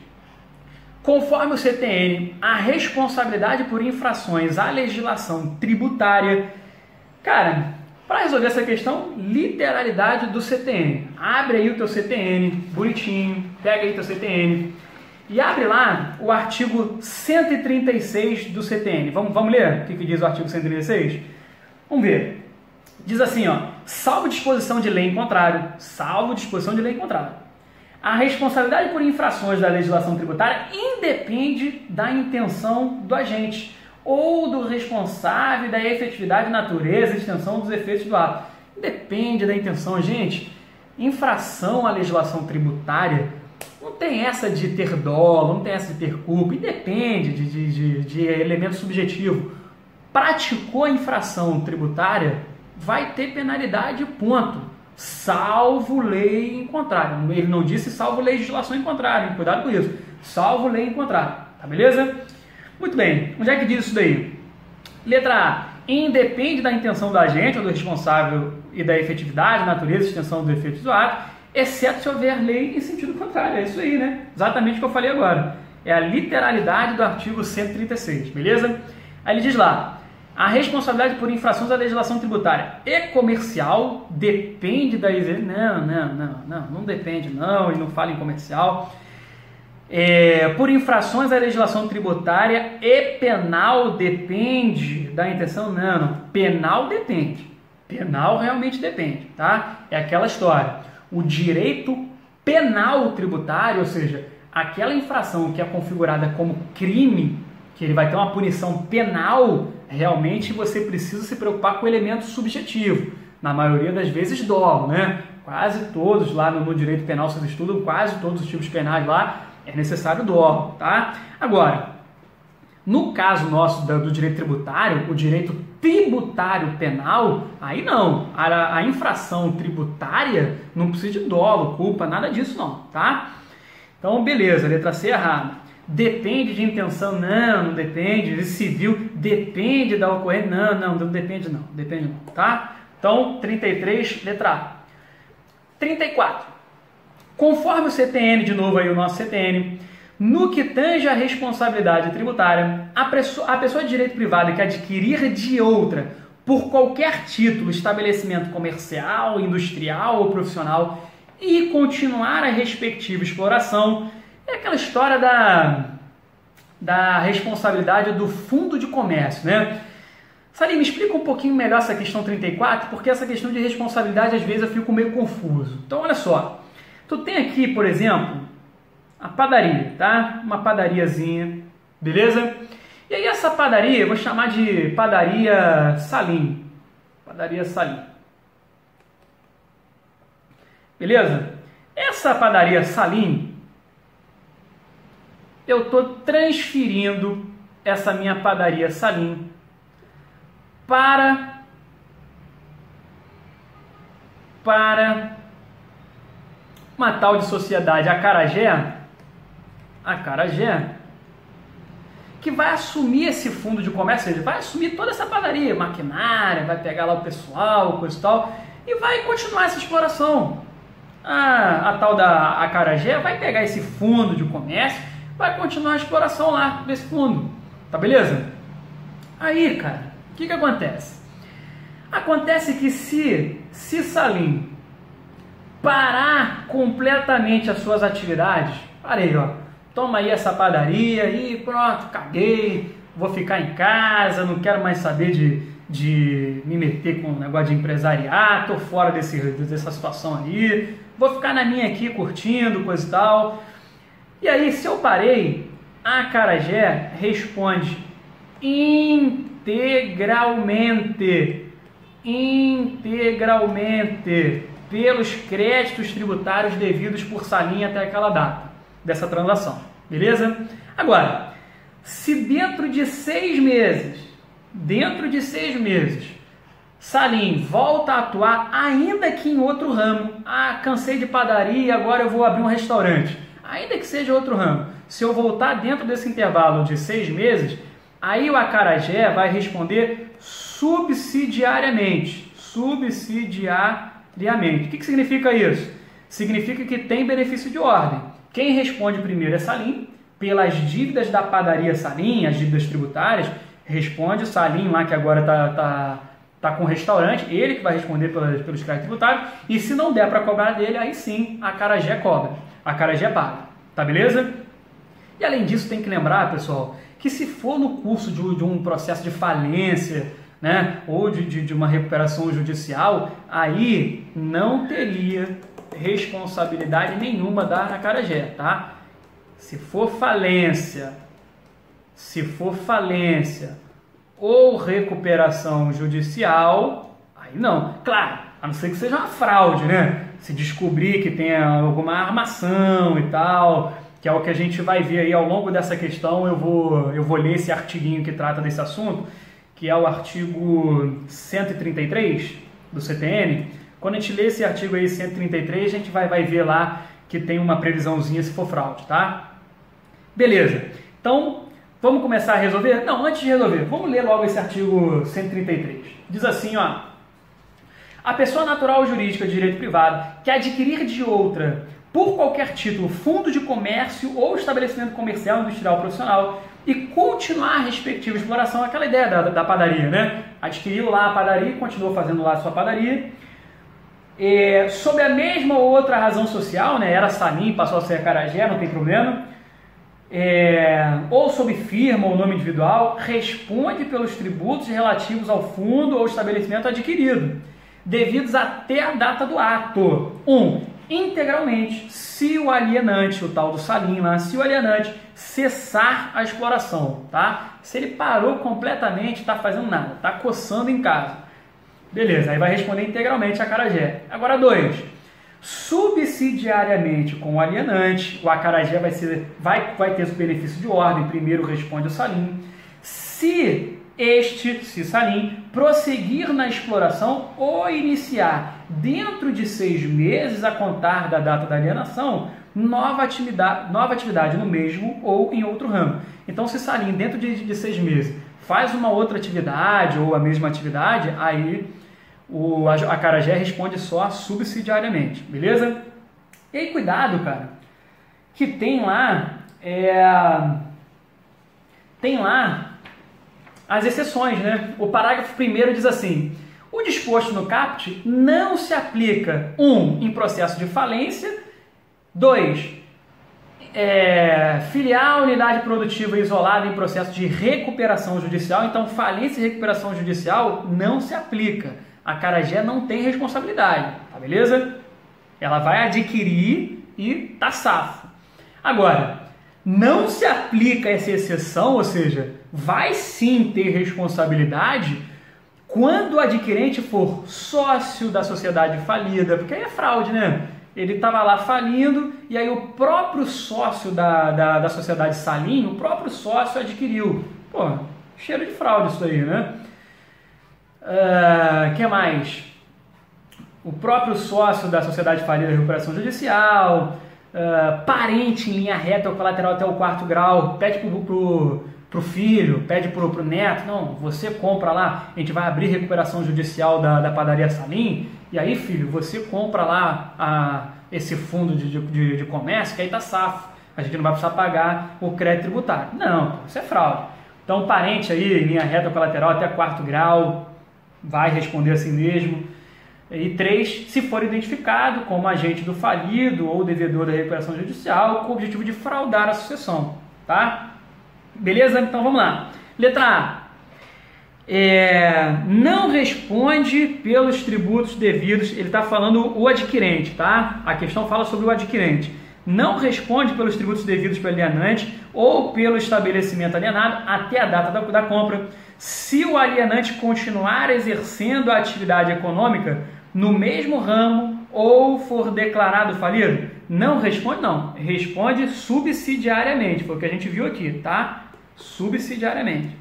Conforme o CTN, a responsabilidade por infrações à legislação tributária, cara, para resolver essa questão, literalidade do CTN. Abre aí o teu CTN, bonitinho, pega aí teu CTN e abre lá o artigo 136 do CTN. Vamos ler o que diz o artigo 136? Vamos ver. Diz assim, ó: salvo disposição de lei em contrário, a responsabilidade por infrações da legislação tributária independe da intenção do agente ou do responsável da efetividade, natureza e extensão dos efeitos do ato. Depende da intenção, gente. Infração à legislação tributária não tem essa de ter dolo, não tem essa de ter culpa, e depende de elemento subjetivo. Praticou a infração tributária, vai ter penalidade, ponto. Salvo lei em contrário. Ele não disse salvo legislação em contrário, hein? Cuidado com isso. Salvo lei em contrário, tá beleza? Muito bem, onde é que diz isso daí? Letra A. Independe da intenção do agente ou do responsável e da efetividade, natureza e extensão dos efeitos do ato, exceto se houver lei em sentido contrário. É isso aí, né? Exatamente o que eu falei agora. É a literalidade do artigo 136, beleza? Aí ele diz lá: a responsabilidade por infrações à legislação tributária e comercial depende da... Não depende não, ele não fala em comercial. Por infrações à legislação tributária e penal depende da intenção? Não. Penal depende. Penal realmente depende, tá? É aquela história. O direito penal tributário, ou seja, aquela infração que é configurada como crime, que ele vai ter uma punição penal, realmente você precisa se preocupar com o elemento subjetivo. Na maioria das vezes, dolo, né? Quase todos lá no direito penal, vocês estudam quase todos os tipos penais lá, é necessário dolo, tá? Agora, no caso nosso do direito tributário, o direito tributário penal, aí não. A infração tributária não precisa de dolo, culpa, nada disso não, tá? Então, beleza, letra C errada. Depende de intenção? Não depende. De civil? Depende da ocorrência? Não depende não, tá? Então, 33, letra A. 34. Conforme o CTN, de novo aí o nosso CTN, no que tange a responsabilidade tributária, a pessoa de direito privado que adquirir de outra, por qualquer título, estabelecimento comercial, industrial ou profissional, e continuar a respectiva exploração, é aquela história da responsabilidade do fundo de comércio, né? Salim, me explica um pouquinho melhor essa questão 34, porque essa questão de responsabilidade, às vezes, eu fico meio confuso. Então, olha só. Tu tem aqui, por exemplo, a padaria, tá? Uma padariazinha, beleza? E aí essa padaria, eu vou chamar de padaria Salim. Padaria Salim. Beleza? Essa padaria Salim, eu estou transferindo essa minha padaria Salim para para uma tal de sociedade Acarajé, que vai assumir esse fundo de comércio, ele vai assumir toda essa padaria, maquinária, vai pegar lá o pessoal, coisa e tal, e vai continuar essa exploração. A tal da Acarajé vai pegar esse fundo de comércio, vai continuar a exploração lá desse fundo, tá beleza? Aí, cara, o que acontece? Acontece que se Salim parar completamente as suas atividades, parei, ó, toma aí essa padaria e pronto, caguei, vou ficar em casa, não quero mais saber de me meter com um negócio de empresariar, tô fora dessa situação aí, vou ficar na minha aqui curtindo, coisa e tal. E aí, se eu parei, a Acarajé responde integralmente pelos créditos tributários devidos por Salim até aquela data dessa transação, beleza? Agora, se dentro de 6 meses, Salim volta a atuar, ainda que em outro ramo, cansei de padaria, agora eu vou abrir um restaurante, ainda que seja outro ramo, se eu voltar dentro desse intervalo de 6 meses, aí o Acarajé vai responder subsidiariamente. O que significa isso? Significa que tem benefício de ordem. Quem responde primeiro é Salim, pelas dívidas da padaria Salim, as dívidas tributárias, responde o Salim lá que agora tá com o restaurante, ele que vai responder pelos créditos tributários, e se não der para cobrar dele, aí sim a Acarajé cobra, a Acarajé paga, tá beleza? E além disso tem que lembrar, pessoal, que se for no curso de um processo de falência, né, ou de uma recuperação judicial, aí não teria responsabilidade nenhuma da Acarajé, tá? Se for falência ou recuperação judicial, aí não. Claro, a não ser que seja uma fraude, né? Se descobrir que tem alguma armação e tal, que é o que a gente vai ver aí ao longo dessa questão, eu vou ler esse artiguinho que trata desse assunto, que é o artigo 133 do CTN. Quando a gente lê esse artigo aí, 133, a gente vai ver lá que tem uma previsãozinha se for fraude, tá? Beleza. Então, vamos começar a resolver? Não, antes de resolver, vamos ler logo esse artigo 133. Diz assim, ó: a pessoa natural ou jurídica de direito privado que adquirir de outra, por qualquer título, fundo de comércio ou estabelecimento comercial, industrial, profissional, e continuar a respectiva exploração, aquela ideia da padaria, né? Adquiriu lá a padaria e continuou fazendo lá a sua padaria. Sob a mesma ou outra razão social, né? Era Salim, passou a ser Acarajé, não tem problema. Ou sob firma ou nome individual, responde pelos tributos relativos ao fundo ou estabelecimento adquirido, devidos até a data do ato. Integralmente, se o alienante, o tal do Salim lá, se o alienante cessar a exploração, tá? Se ele parou completamente, tá fazendo nada, tá coçando em casa. Beleza, aí vai responder integralmente a Acarajé. Agora 2. Subsidiariamente com o alienante, o Acarajé vai ter o benefício de ordem, primeiro responde o Salim. Se Salim, prosseguir na exploração ou iniciar dentro de 6 meses a contar da data da alienação, nova atividade no mesmo ou em outro ramo. Então, se Salim, dentro de 6 meses, faz uma outra atividade ou a mesma atividade, aí o Acarajé responde só subsidiariamente, beleza? E aí, cuidado, cara, que tem lá as exceções, né? O parágrafo 1º diz assim: o disposto no caput não se aplica, 1, em processo de falência, 2, filiar a unidade produtiva isolada em processo de recuperação judicial. Então, falência e recuperação judicial não se aplica. A Acarajé não tem responsabilidade, tá beleza? Ela vai adquirir e tá safo. Agora, não se aplica essa exceção, ou seja, vai sim ter responsabilidade quando o adquirente for sócio da sociedade falida, porque aí é fraude, né? Ele estava lá falindo e aí o próprio sócio da sociedade Salim, o próprio sócio adquiriu. Pô, cheiro de fraude isso aí, né? Que mais? o próprio sócio da sociedade falida de recuperação judicial, parente em linha reta ou colateral até o 4º grau, pede pro filho, pede pro neto, não, você compra lá, a gente vai abrir recuperação judicial da padaria Salim, e aí, filho, você compra lá esse fundo de comércio, que aí tá safo, a gente não vai precisar pagar o crédito tributário. Não, isso é fraude. Então, parente aí, em linha reta ou colateral até 4º grau, vai responder assim mesmo. E 3, se for identificado como agente do falido ou devedor da recuperação judicial com o objetivo de fraudar a sucessão, tá? Beleza? Então vamos lá. Letra A. Não responde pelos tributos devidos, ele está falando o adquirente, tá? A questão fala sobre o adquirente. Não responde pelos tributos devidos pelo alienante ou pelo estabelecimento alienado até a data da compra, se o alienante continuar exercendo a atividade econômica no mesmo ramo ou for declarado falido. Não responde, não. Responde subsidiariamente, foi o que a gente viu aqui, tá? Subsidiariamente.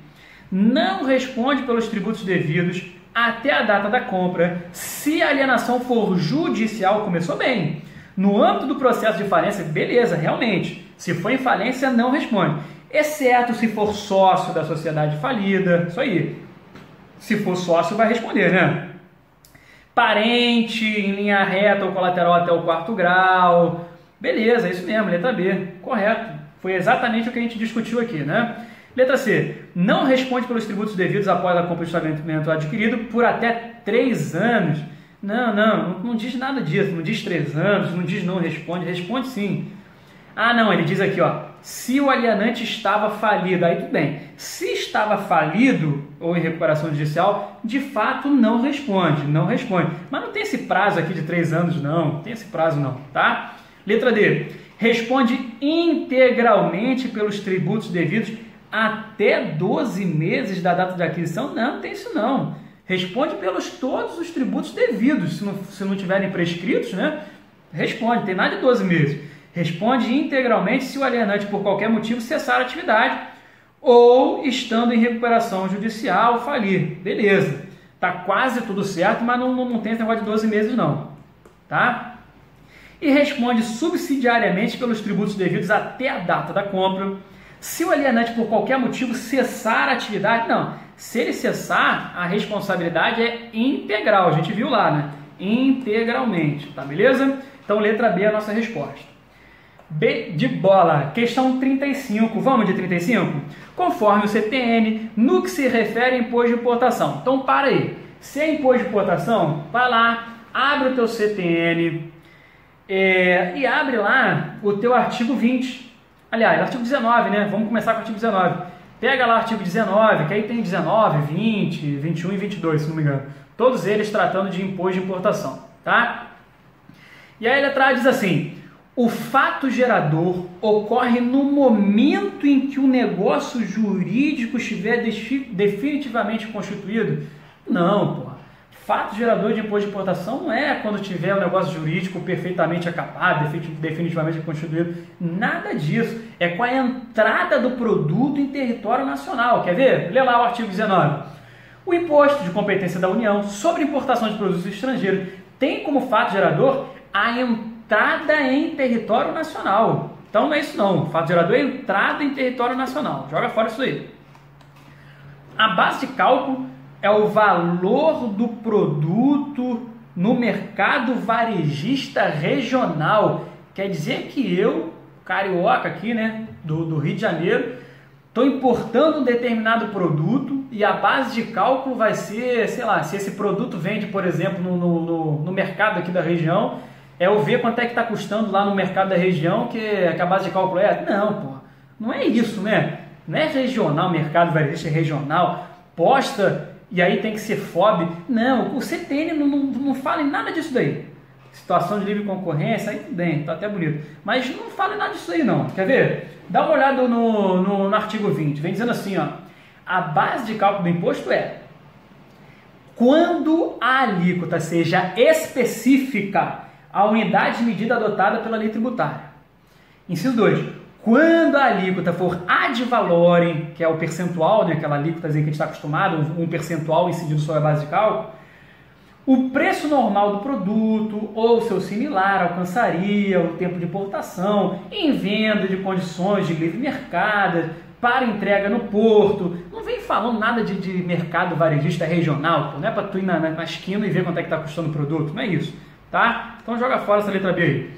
Não responde pelos tributos devidos até a data da compra, se a alienação for judicial. Começou bem. No âmbito do processo de falência, beleza, realmente. Se for em falência, não responde. Exceto se for sócio da sociedade falida, isso aí. Se for sócio, vai responder, né? Parente em linha reta ou colateral até o 4º grau. Beleza, isso mesmo, letra B, correto. Foi exatamente o que a gente discutiu aqui, né? Letra C. Não responde pelos tributos devidos após a compra do estabelecimento adquirido por até 3 anos. Não diz nada disso, não diz 3 anos, não diz não responde, responde sim. Ah, não, ele diz aqui, ó, se o alienante estava falido, aí tudo bem. Se estava falido ou em recuperação judicial, de fato não responde. Mas não tem esse prazo aqui de 3 anos, não tem esse prazo não, tá? Letra D. Responde integralmente pelos tributos devidos até 12 meses da data de aquisição? Não tem isso não. Responde pelos todos os tributos devidos, se não tiverem prescritos, né? Responde, tem nada de 12 meses. Responde integralmente se o alienante, por qualquer motivo, cessar a atividade ou estando em recuperação judicial falir. Beleza, tá quase tudo certo, mas não tem esse negócio de 12 meses não, tá? E responde subsidiariamente pelos tributos devidos até a data da compra. Se o alienante, por qualquer motivo, cessar a atividade, não. Se ele cessar, a responsabilidade é integral, a gente viu lá, né? Integralmente, tá beleza? Então, letra B é a nossa resposta. B de bola, questão 35, vamos de 35? Conforme o CTN, no que se refere a imposto de importação. Então, para aí, se é imposto de importação, vai lá, abre o teu CTN e abre lá o teu artigo 20. Aliás, artigo 19, né? Vamos começar com o artigo 19. Pega lá o artigo 19, que aí tem 19, 20, 21 e 22, se não me engano. Todos eles tratando de imposto de importação, tá? E aí a letra A diz assim: o fato gerador ocorre no momento em que o negócio jurídico estiver definitivamente constituído? Não, pô. Fato gerador de imposto de importação não é quando tiver o negócio jurídico perfeitamente acabado, definitivamente constituído. Nada disso. É com a entrada do produto em território nacional. Quer ver? Lê lá o artigo 19. O imposto de competência da União sobre importação de produtos estrangeiros tem como fato gerador a entrada em território nacional. Então não é isso não. O fato gerador é entrada em território nacional. Joga fora isso aí. A base de cálculo é o valor do produto no mercado varejista regional. Quer dizer que eu, carioca aqui, né, do Rio de Janeiro, estou importando um determinado produto e a base de cálculo vai ser, sei lá, se esse produto vende, por exemplo, no mercado aqui da região, eu ver quanto é que está custando lá no mercado da região que a base de cálculo é. Não, pô, não é isso, né? Não é regional, mercado varejista regional, posta... E aí tem que ser FOB. Não, o CTN não fala em nada disso daí. Situação de livre concorrência, aí tudo bem, tá até bonito. Mas não fala em nada disso aí não. Quer ver? Dá uma olhada no artigo 20. Vem dizendo assim, ó. A base de cálculo do imposto é quando a alíquota seja específica à unidade de medida adotada pela lei tributária. Inciso 2. Quando a alíquota for ad valorem, que é o percentual, né, aquela alíquota que a gente está acostumado, um percentual incidido sobre a base de cálculo, o preço normal do produto ou seu similar alcançaria o tempo de importação em venda de condições de livre mercado para entrega no porto. Não vem falando nada de mercado varejista regional, pô. Não é para tu ir na esquina e ver quanto é que está custando o produto, não é isso, tá? Então joga fora essa letra B aí.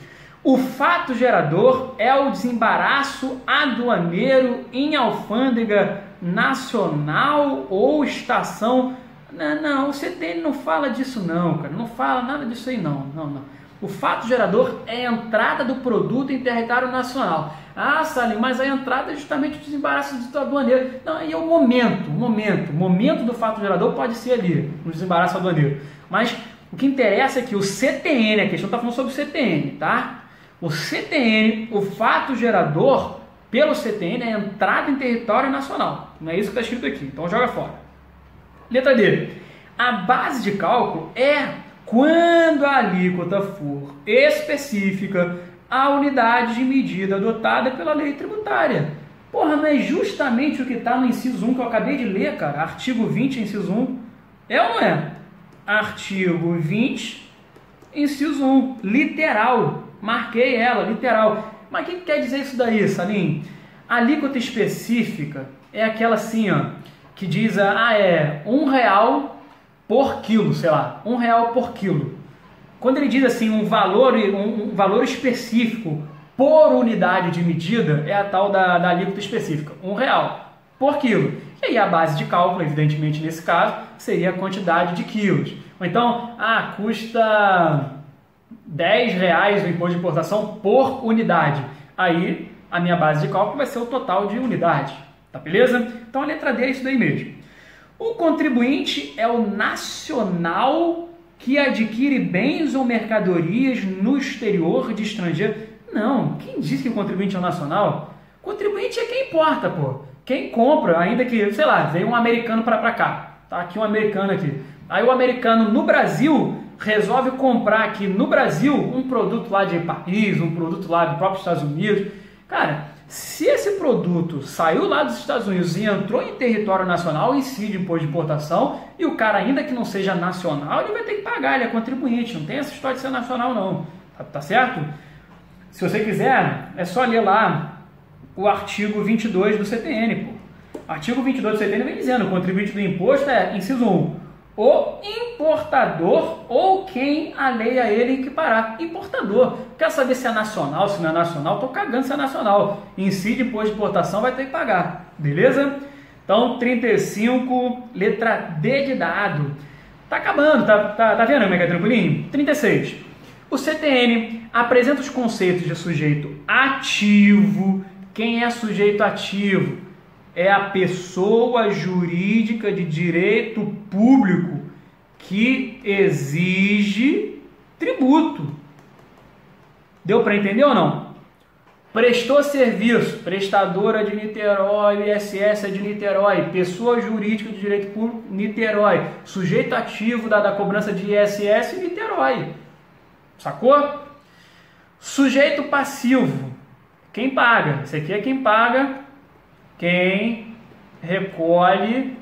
O fato gerador é o desembaraço aduaneiro em alfândega nacional ou estação. Não, o CTN não fala disso não, cara. Não fala nada disso aí não. O fato gerador é a entrada do produto em território nacional. Ah, Salim, mas a entrada é justamente o desembaraço aduaneiro. Não, aí é o momento do fato gerador pode ser ali, no desembaraço aduaneiro. Mas o que interessa é que o CTN, a questão está falando sobre o CTN, tá? O CTN, o fato gerador, pelo CTN, é a entrada em território nacional. Não é isso que está escrito aqui, então joga fora. Letra D. A base de cálculo é quando a alíquota for específica à unidade de medida adotada pela lei tributária. Porra, não é justamente o que está no inciso 1 que eu acabei de ler, cara? Artigo 20, inciso 1. É ou não é? Artigo 20, inciso 1. Literal. Marquei ela, literal. Mas o que quer dizer isso daí, Salim? A alíquota específica é aquela assim, ó, que diz, é R$1 por quilo, sei lá, R$1 por quilo. Quando ele diz assim, um valor específico por unidade de medida, é a tal da alíquota específica, R$1 por quilo. E aí a base de cálculo, evidentemente nesse caso, seria a quantidade de quilos. Ou então, custa R$10 o imposto de importação por unidade. Aí a minha base de cálculo vai ser o total de unidade. Tá beleza? Então a letra D é isso daí mesmo. O contribuinte é o nacional que adquire bens ou mercadorias no exterior de estrangeiro. Não, quem disse que o contribuinte é o nacional? O contribuinte é quem importa, pô. Quem compra, ainda que, sei lá, veio um americano para cá. Tá aqui um americano aqui. Aí o americano no Brasil resolve comprar aqui no Brasil um produto lá de Paris, um produto lá dos próprios Estados Unidos. Cara, se esse produto saiu lá dos Estados Unidos e entrou em território nacional, incide imposto de importação, e o cara, ainda que não seja nacional, ele vai ter que pagar, ele é contribuinte, não tem essa história de ser nacional não, tá certo? Se você quiser, é só ler lá o artigo 22 do CTN, pô. Artigo 22 do CTN vem dizendo, o contribuinte do imposto é, inciso 1, o importador ou quem a lei a ele equiparar. Importador. Quer saber se é nacional, se não é nacional? Tô cagando se é nacional. Incide imposto de importação, vai ter que pagar. Beleza? Então, 35, letra D de dado. Tá acabando, tá vendo como é que é tranquilinho? 36. O CTN apresenta os conceitos de sujeito ativo. Quem é sujeito ativo? É a pessoa jurídica de direito público que exige tributo. Deu para entender ou não? Prestou serviço, prestadora de Niterói, ISS é de Niterói, pessoa jurídica de direito público, Niterói, sujeito ativo da cobrança de ISS, Niterói. Sacou? Sujeito passivo, quem paga? Esse aqui é quem paga. Quem recolhe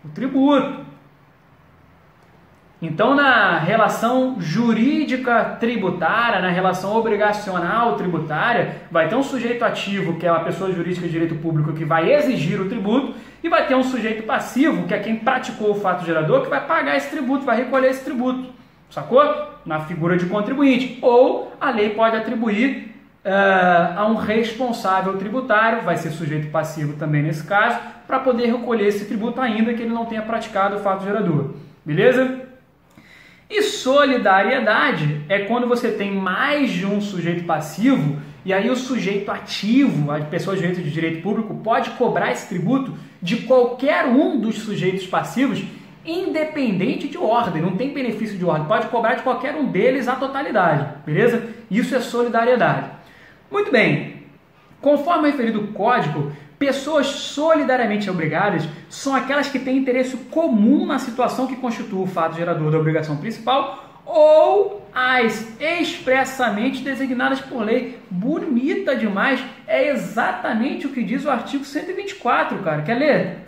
o tributo. Então, na relação jurídica tributária, na relação obrigacional tributária, vai ter um sujeito ativo, que é uma pessoa jurídica de direito público, que vai exigir o tributo, e vai ter um sujeito passivo, que é quem praticou o fato gerador, que vai pagar esse tributo, vai recolher esse tributo. Sacou? Na figura de contribuinte. Ou a lei pode atribuir a um responsável tributário, vai ser sujeito passivo também nesse caso, para poder recolher esse tributo ainda que ele não tenha praticado o fato gerador. Beleza? E solidariedade é quando você tem mais de um sujeito passivo e aí o sujeito ativo, a pessoa de direito público, pode cobrar esse tributo de qualquer um dos sujeitos passivos, independente de ordem, não tem benefício de ordem, pode cobrar de qualquer um deles a totalidade, beleza? Isso é solidariedade. Muito bem, conforme referido o código, pessoas solidariamente obrigadas são aquelas que têm interesse comum na situação que constitua o fato gerador da obrigação principal ou as expressamente designadas por lei. Bonita demais, é exatamente o que diz o artigo 124, cara. Quer ler?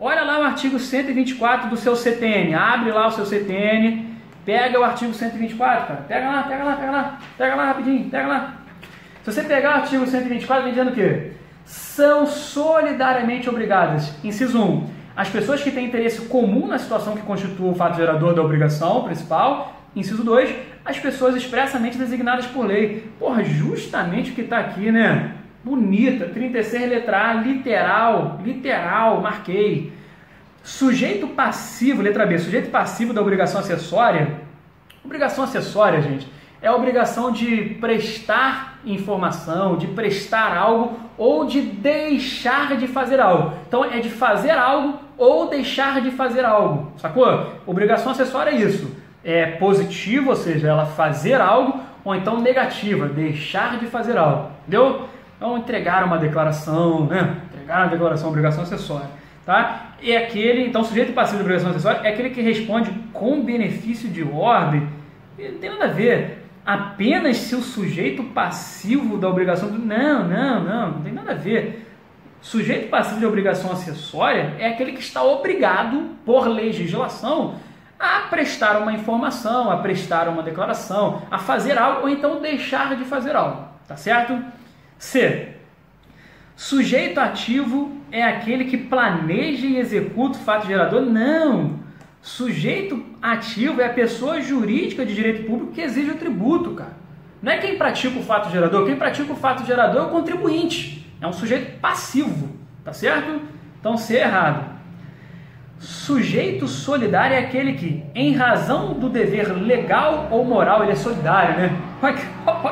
Olha lá o artigo 124 do seu CTN, abre lá o seu CTN, pega o artigo 124, cara, pega lá rapidinho, pega lá. Se você pegar o artigo 124, vem dizendo o quê? São solidariamente obrigadas, inciso 1, as pessoas que têm interesse comum na situação que constitua o fato gerador da obrigação principal, inciso 2, as pessoas expressamente designadas por lei. Porra, justamente o que está aqui, né? Bonita, 36 letra A, literal, marquei. Sujeito passivo, letra B, sujeito passivo da obrigação acessória. Obrigação acessória, gente, é a obrigação de prestar informação, de prestar algo ou de deixar de fazer algo. Então é de fazer algo ou deixar de fazer algo, sacou? Obrigação acessória é isso. É positiva, ou seja, ela fazer algo, ou então negativa, deixar de fazer algo, entendeu? Então entregar uma declaração, né? Entregar uma declaração, obrigação acessória, tá? E aquele, então, sujeito passivo de obrigação acessória é aquele que responde com benefício de ordem. Não tem nada a ver. Apenas se o sujeito passivo da obrigação... Não tem nada a ver. Sujeito passivo de obrigação acessória é aquele que está obrigado, por legislação, a prestar uma informação, a prestar uma declaração, a fazer algo ou então deixar de fazer algo, tá certo? C. Sujeito ativo é aquele que planeja e executa o fato gerador? Não! Sujeito ativo é a pessoa jurídica de direito público que exige o tributo, cara. Não é quem pratica o fato gerador, quem pratica o fato gerador é o contribuinte. É um sujeito passivo, tá certo? Então, C é errado. Sujeito solidário é aquele que, em razão do dever legal ou moral, ele é solidário, né? Olha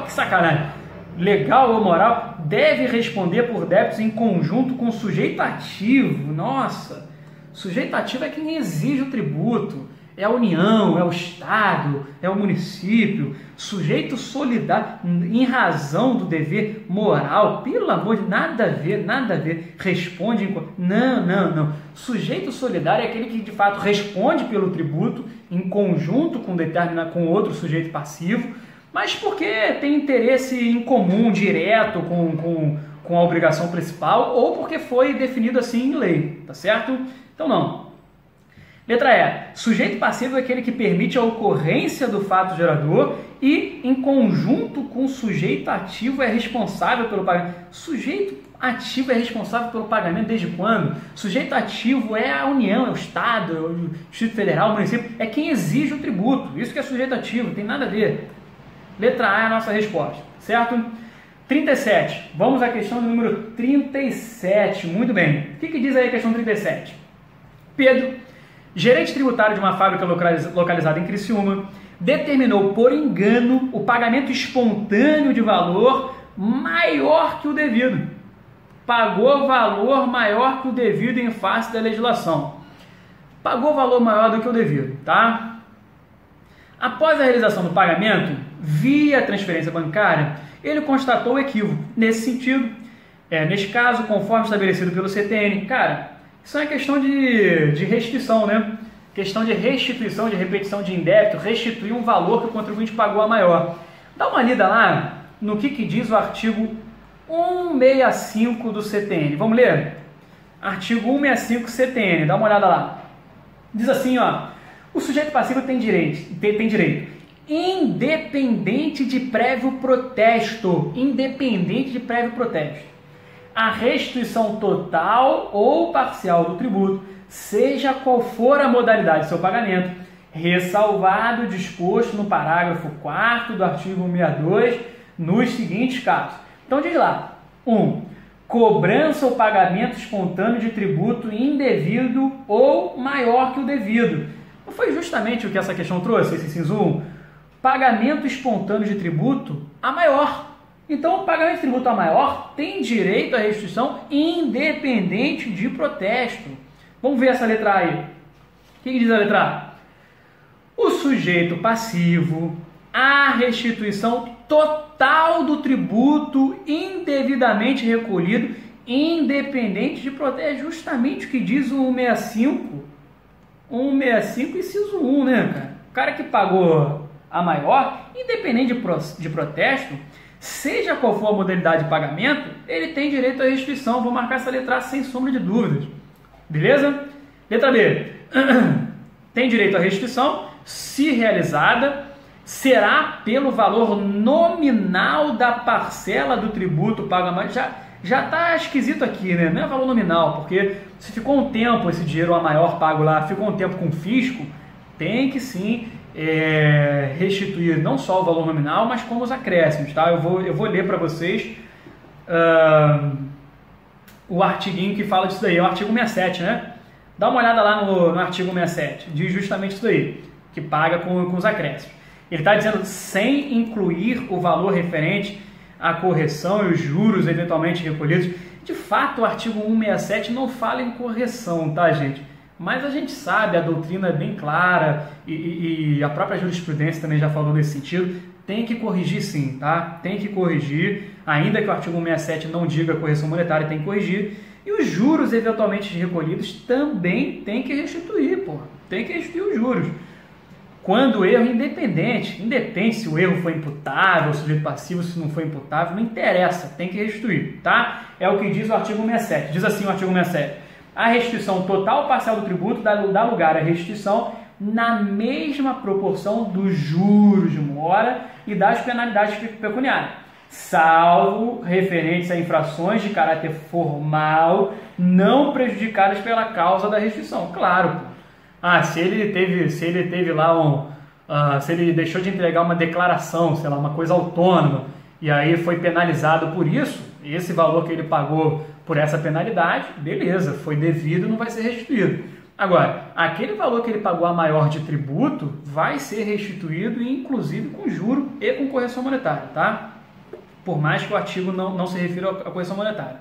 que sacanagem. Legal ou moral, deve responder por débitos em conjunto com o sujeito ativo. Nossa, sujeito ativo é quem exige o tributo. É a União, é o Estado, é o município. Sujeito solidário, em razão do dever moral, pelo amor de nada a ver, responde em... Não. Sujeito solidário é aquele que, de fato, responde pelo tributo em conjunto com outro sujeito passivo, mas porque tem interesse em comum, direto com a obrigação principal, ou porque foi definido assim em lei, tá certo? Então, não. Letra E. Sujeito passivo é aquele que permite a ocorrência do fato gerador e, em conjunto com o sujeito ativo, é responsável pelo pagamento. Sujeito ativo é responsável pelo pagamento desde quando? Sujeito ativo é a União, é o Estado, é o Distrito Federal, o município, é quem exige o tributo. Isso que é sujeito ativo, tem nada a ver. Letra A é a nossa resposta, certo? 37. Vamos à questão do número 37. Muito bem. O que diz aí a questão 37? Pedro, gerente tributário de uma fábrica localizada em Criciúma, determinou por engano o pagamento espontâneo de valor maior que o devido. Pagou valor maior que o devido em face da legislação. Pagou valor maior do que o devido, tá? Após a realização do pagamento, via transferência bancária, ele constatou o equívoco. Nesse sentido, neste caso, conforme estabelecido pelo CTN, cara, isso é uma questão de restituição, né? Questão de restituição, de repetição de indébito, restituir um valor que o contribuinte pagou a maior. Dá uma lida lá no que diz o artigo 165 do CTN. Vamos ler? Artigo 165 CTN, dá uma olhada lá. Diz assim, ó, o sujeito passivo tem direito, independente de prévio protesto, a restituição total ou parcial do tributo, seja qual for a modalidade de seu pagamento, ressalvado o disposto no parágrafo 4º do artigo 162, nos seguintes casos. Então diz lá, 1. Cobrança ou pagamento espontâneo de tributo indevido ou maior que o devido. Não foi justamente o que essa questão trouxe, esse inciso 1? Pagamento espontâneo de tributo a maior. Então, o pagamento de tributo a maior tem direito à restituição independente de protesto. Vamos ver essa letra A aí. O que diz a letra A? O sujeito passivo, a restituição total do tributo indevidamente recolhido, independente de protesto. É justamente o que diz o 165. 165, inciso 1, né, cara? O cara que pagou a maior, independente de protesto, seja qual for a modalidade de pagamento, ele tem direito à restituição. Vou marcar essa letra sem sombra de dúvidas. Beleza? Letra B. Tem direito à restituição, se realizada, será pelo valor nominal da parcela do tributo pago a mais. Já está esquisito aqui, né? Não é valor nominal, porque se ficou um tempo esse dinheiro a maior pago lá, ficou um tempo com o fisco, tem que sim restituir não só o valor nominal, mas como os acréscimos, tá? Eu vou ler para vocês o artiguinho que fala disso daí, é o artigo 67, né? Dá uma olhada lá no artigo 67, diz justamente isso daí, que paga com os acréscimos. Ele está dizendo sem incluir o valor referente à correção e os juros eventualmente recolhidos. De fato, o artigo 167 não fala em correção, tá, gente? Mas a gente sabe, a doutrina é bem clara e a própria jurisprudência também já falou nesse sentido. Tem que corrigir sim, tá? Tem que corrigir, ainda que o artigo 167 não diga correção monetária, tem que corrigir. E os juros eventualmente recolhidos também tem que restituir, pô. Tem que restituir os juros. Quando o erro independe se o erro foi imputável, sujeito passivo, se não foi imputável, não interessa, tem que restituir, tá? É o que diz o artigo 167. Diz assim o artigo 167. A restituição total ou parcial do tributo dá lugar à restituição na mesma proporção dos juros de mora e das penalidades pecuniárias, salvo referentes a infrações de caráter formal não prejudicadas pela causa da restituição. Claro, pô. Se ele teve lá se ele deixou de entregar uma declaração, sei lá, uma coisa autônoma, e aí foi penalizado por isso, esse valor que ele pagou por essa penalidade, beleza, foi devido, não vai ser restituído. Agora, aquele valor que ele pagou a maior de tributo vai ser restituído, inclusive com juro e com correção monetária, tá? Por mais que o artigo não se refira à correção monetária.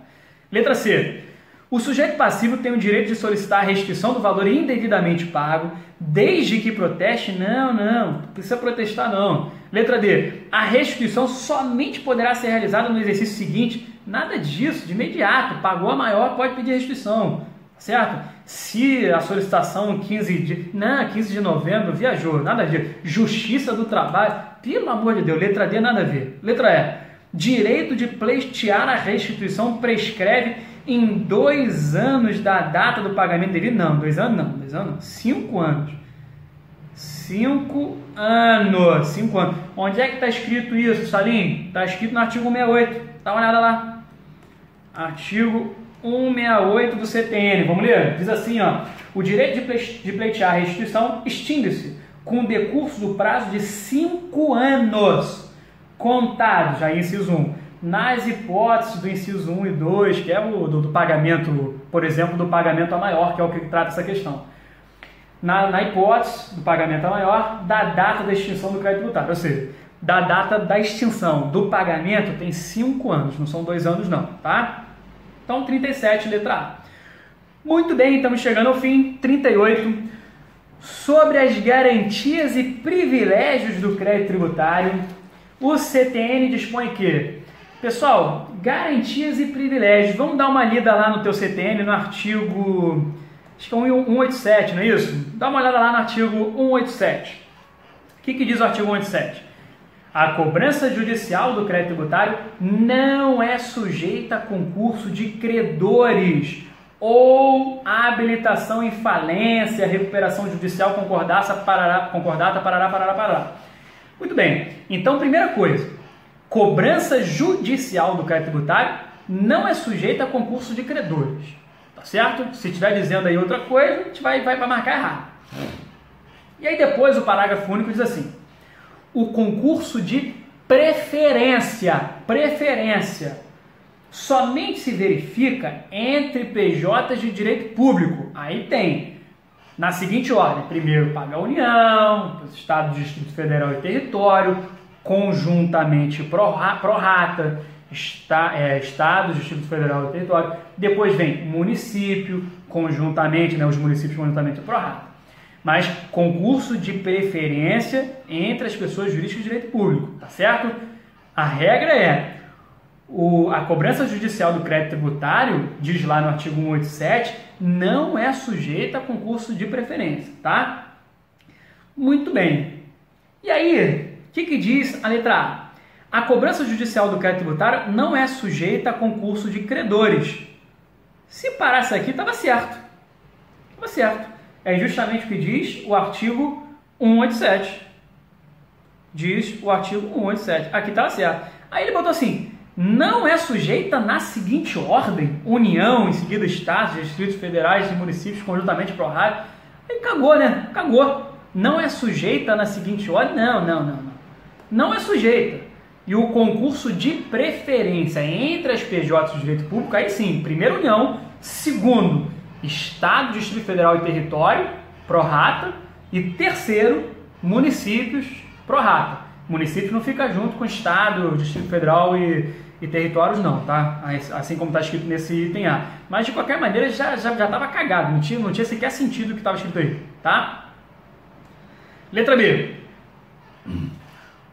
Letra C. O sujeito passivo tem o direito de solicitar a restituição do valor indevidamente pago, desde que proteste. Não precisa protestar não. Letra D. A restituição somente poderá ser realizada no exercício seguinte. Nada disso, de imediato. Pagou a maior, pode pedir restituição. Certo? Se a solicitação 15 de novembro, viajou, nada a ver. Justiça do Trabalho, pelo amor de Deus, letra D, nada a ver. Letra E. Direito de pleitear a restituição prescreve em 2 anos da data do pagamento devido. Não, 2 anos não, 5 anos. 5 anos. 5 anos. Onde é que está escrito isso, Salim? Está escrito no artigo 168. Dá uma olhada lá. Artigo 168 do CTN. Vamos ler? Diz assim, ó. O direito de pleitear a restituição extingue-se com o decurso do prazo de 5 anos contados, já em inciso 1. Nas hipóteses do inciso 1 e 2, que é o do pagamento, por exemplo, do pagamento a maior, que é o que trata essa questão. Na hipótese do pagamento a maior, da data da extinção do crédito tributário, ou seja, da data da extinção do pagamento tem 5 anos, não são 2 anos não, tá? Então, 37, letra A. Muito bem, estamos chegando ao fim. 38. Sobre as garantias e privilégios do crédito tributário, o CTN dispõe que... Pessoal, garantias e privilégios. Vamos dar uma lida lá no teu CTN, no artigo, acho que é 187, não é isso? Dá uma olhada lá no artigo 187. O que diz o artigo 187? A cobrança judicial do crédito tributário não é sujeita a concurso de credores ou a habilitação em falência, recuperação judicial, concordata, parará. Muito bem. Então, primeira coisa. Cobrança judicial do crédito tributário não é sujeita a concurso de credores, tá certo? Se estiver dizendo aí outra coisa, a gente vai para marcar errado. E aí depois o parágrafo único diz assim: o concurso de preferência somente se verifica entre PJs de direito público. Aí tem, na seguinte ordem: primeiro paga a União, depois Estado, Distrito Federal e Território, conjuntamente pro rata, Estado, Distrito Federal e Território, depois vem município, conjuntamente, né, os municípios conjuntamente pro rata. Mas concurso de preferência entre as pessoas jurídicas de direito público, tá certo? A regra é, a cobrança judicial do crédito tributário, diz lá no artigo 187, não é sujeita a concurso de preferência, tá? Muito bem. E aí, o que diz a letra A? A cobrança judicial do crédito tributário não é sujeita a concurso de credores. Se parasse aqui, estava certo. Estava certo. É justamente o que diz o artigo 187. Diz o artigo 187. Aqui estava certo. Aí ele botou assim, não é sujeita na seguinte ordem, União, em seguida Estados, Distritos Federais e Municípios conjuntamente pró-rata. Aí cagou, né? Cagou. Não é sujeita na seguinte ordem? Não. Não é sujeita. E o concurso de preferência entre as PJs do direito público, aí sim, primeiro União, segundo Estado, Distrito Federal e Território, pró-rata, e terceiro, municípios, pró-rata. Município não fica junto com Estado, Distrito Federal e territórios não, tá? Assim como está escrito nesse item A. Mas de qualquer maneira já estava cagado, não tinha sequer sentido o que estava escrito aí, tá? Letra B.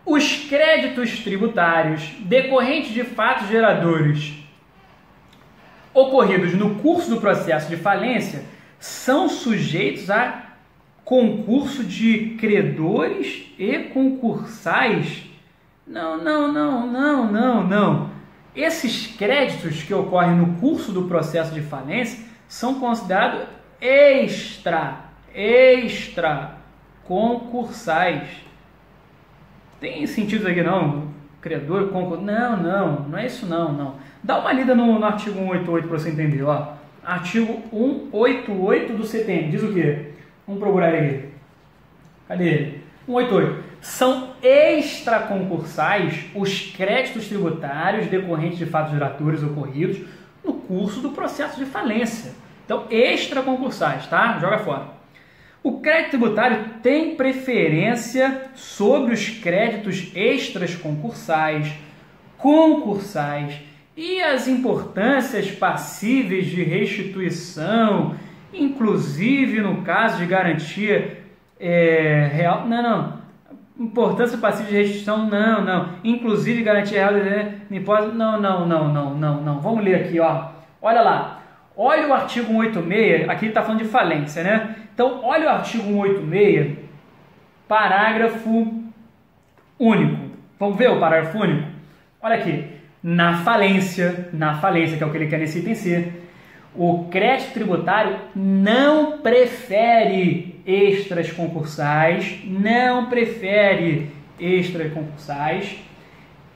Os créditos tributários decorrentes de fatos geradores ocorridos no curso do processo de falência são sujeitos a concurso de credores e concursais? Não. Esses créditos que ocorrem no curso do processo de falência são considerados extra concursais. Tem sentido aqui não? Credor, concurso? Não é isso não. Dá uma lida no artigo 188 para você entender, ó. Artigo 188 do CTN, diz o quê? Vamos procurar ele aqui. Cadê ele? 188. São extraconcursais os créditos tributários decorrentes de fatos geradores ocorridos no curso do processo de falência. Então, extraconcursais, tá? Joga fora. O crédito tributário tem preferência sobre os créditos extras concursais, e as importâncias passíveis de restituição, inclusive no caso de garantia real. Importância passiva de restituição, não. Inclusive garantia real, não. Vamos ler aqui, ó. Olha lá. Olha o artigo 186, aqui ele está falando de falência, né? Então, olha o artigo 186, parágrafo único. Vamos ver o parágrafo único? Olha aqui. Na falência, que é o que ele quer nesse item C, o crédito tributário não prefere extras concursais,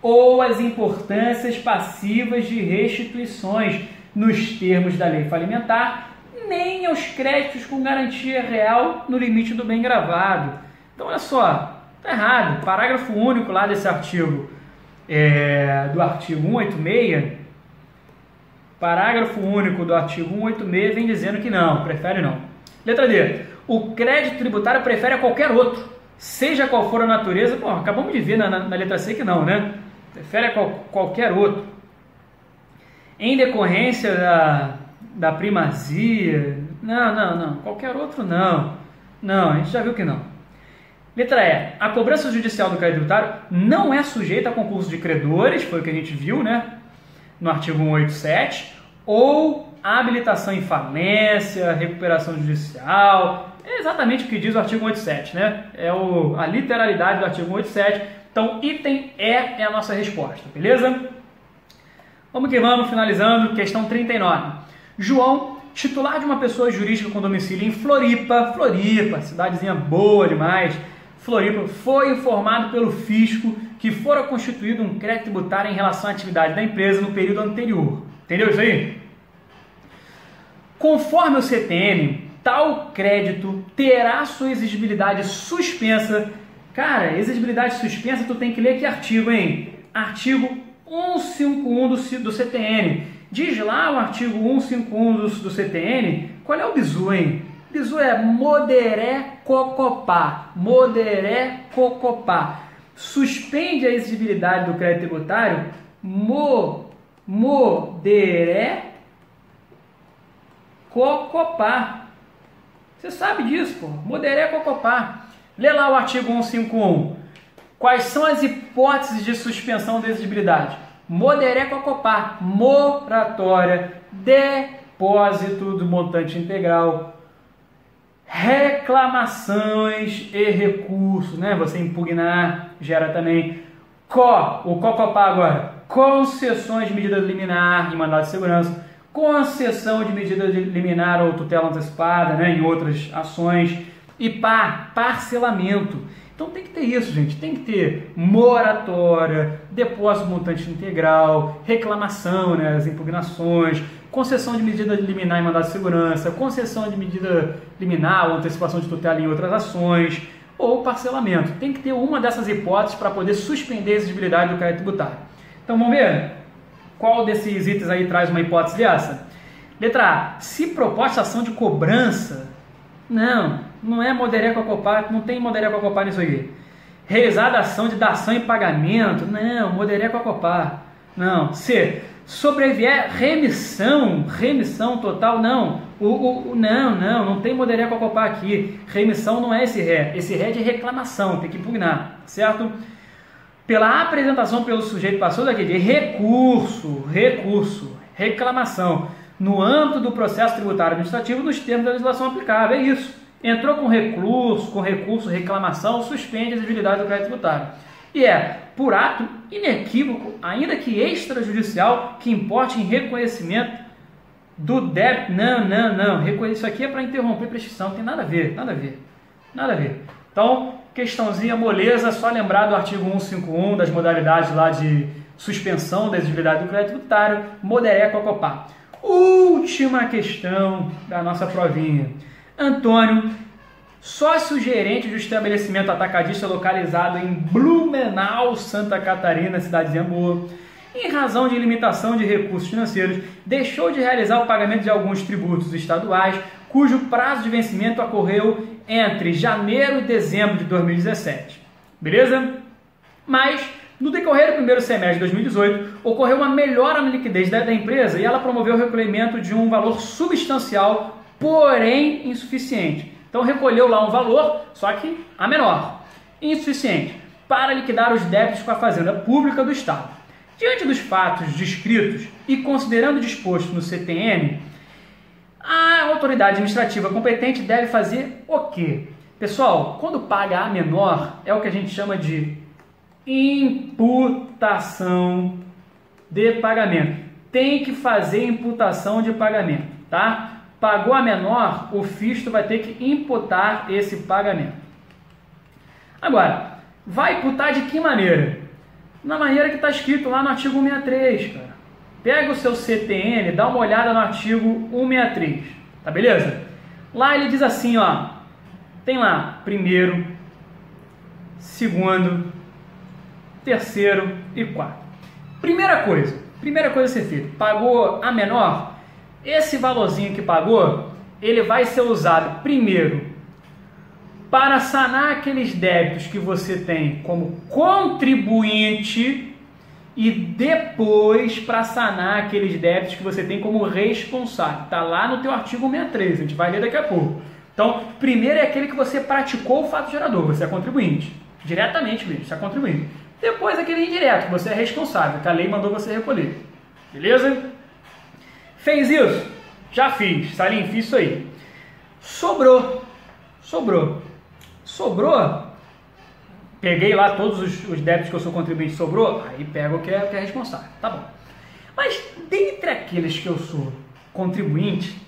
ou as importâncias passivas de restituições nos termos da lei falimentar, nem aos créditos com garantia real no limite do bem gravado. Então, olha só, tá errado. Parágrafo único lá desse artigo, do artigo 186, parágrafo único do artigo 186 vem dizendo que não, prefere não. Letra D. O crédito tributário prefere a qualquer outro, seja qual for a natureza. Pô, acabamos de ver na letra C que não, né? Prefere a qualquer outro. Em decorrência da primazia. Não. Qualquer outro não. Não, a gente já viu que não. Letra E. A cobrança judicial do crédito tributário não é sujeita a concurso de credores, foi o que a gente viu, né? No artigo 187, ou a habilitação em falência, recuperação judicial. É exatamente o que diz o artigo 187, né? É a literalidade do artigo 187. Então, item E é a nossa resposta, beleza? Vamos que vamos, finalizando, questão 39. João, titular de uma pessoa jurídica com domicílio em Floripa, cidadezinha boa demais, Floripa, foi informado pelo fisco que fora constituído um crédito tributário em relação à atividade da empresa no período anterior. Entendeu isso aí? Conforme o CTN, tal crédito terá sua exigibilidade suspensa. Cara, exigibilidade suspensa, tu tem que ler que artigo, hein? Artigo 151 do CTN. Diz lá o artigo 151 do CTN, qual é o bizu, hein? Bizu é moderé cocopá. Suspende a exigibilidade do crédito tributário moderé cocopá. Você sabe disso, pô. Moderé cocopá. Lê lá o artigo 151. Quais são as hipóteses de suspensão da exigibilidade? Moderé cocopá, moratória, depósito do montante integral, reclamações e recursos, né? Você impugnar gera também o cocopá agora, concessões de medida liminar e mandado de segurança, concessão de medida liminar ou tutela antecipada, né, em outras ações, e parcelamento. Então tem que ter isso, gente, tem que ter moratória, depósito montante integral, reclamação, né, as impugnações, concessão de medida liminar em mandado de segurança, concessão de medida liminar ou antecipação de tutela em outras ações, ou parcelamento. Tem que ter uma dessas hipóteses para poder suspender a exigibilidade do crédito tributário. Então vamos ver qual desses itens aí traz uma hipótese dessa? Letra A. Se proposta ação de cobrança, não é moderé com a Copar, não tem moderé com a Copar nisso aqui. Realizada ação de dação e pagamento, não, moderé com a Copar. Não. C. Sobrevier remissão total, não. Não tem moderé com a Copar aqui. Remissão não é esse ré é de reclamação, tem que impugnar, certo? Pela apresentação pelo sujeito passou daqui de recurso, reclamação, no âmbito do processo tributário administrativo nos termos da legislação aplicável, é isso. Entrou com recurso, reclamação, suspende a exigibilidade do crédito tributário. E por ato inequívoco, ainda que extrajudicial, que importe em reconhecimento do débito. Não. Isso aqui é para interromper prescrição, não tem nada a ver. Então, questãozinha moleza, só lembrar do artigo 151, das modalidades lá de suspensão da exigibilidade do crédito tributário, moderé com a Copar. Última questão da nossa provinha. Antônio, sócio-gerente do estabelecimento atacadista localizado em Blumenau, Santa Catarina, cidadezinha boa, em razão de limitação de recursos financeiros, deixou de realizar o pagamento de alguns tributos estaduais, cujo prazo de vencimento ocorreu entre janeiro e dezembro de 2017. Beleza? Mas, no decorrer do primeiro semestre de 2018, ocorreu uma melhora na liquidez da empresa e ela promoveu o recolhimento de um valor substancial, porém insuficiente. Então recolheu lá um valor, só que a menor, insuficiente, para liquidar os débitos com a Fazenda Pública do Estado. Diante dos fatos descritos e considerando o disposto no CTN, a autoridade administrativa competente deve fazer o quê? Pessoal, quando paga a menor, é o que a gente chama de imputação de pagamento. Tem que fazer imputação de pagamento, tá? Pagou a menor, o fisco vai ter que imputar esse pagamento. Agora, vai imputar de que maneira? Na maneira que está escrito lá no artigo 163, cara. Pega o seu CTN, dá uma olhada no artigo 163, tá beleza? Lá ele diz assim, ó, tem lá primeiro, segundo, terceiro e quarto. Primeira coisa a ser feita, pagou a menor, esse valorzinho que pagou, ele vai ser usado primeiro para sanar aqueles débitos que você tem como contribuinte e depois para sanar aqueles débitos que você tem como responsável. Está lá no teu artigo 163, a gente vai ler daqui a pouco. Então, primeiro é aquele que você praticou o fato gerador, você é contribuinte, diretamente mesmo, você é contribuinte. Depois aquele indireto, que você é responsável, que a lei mandou você recolher. Beleza? Fez isso? Já fiz, Salim, fiz isso aí. Sobrou. Peguei lá todos os débitos que eu sou contribuinte, sobrou, aí pego o que é responsável, tá bom. Mas dentre aqueles que eu sou contribuinte,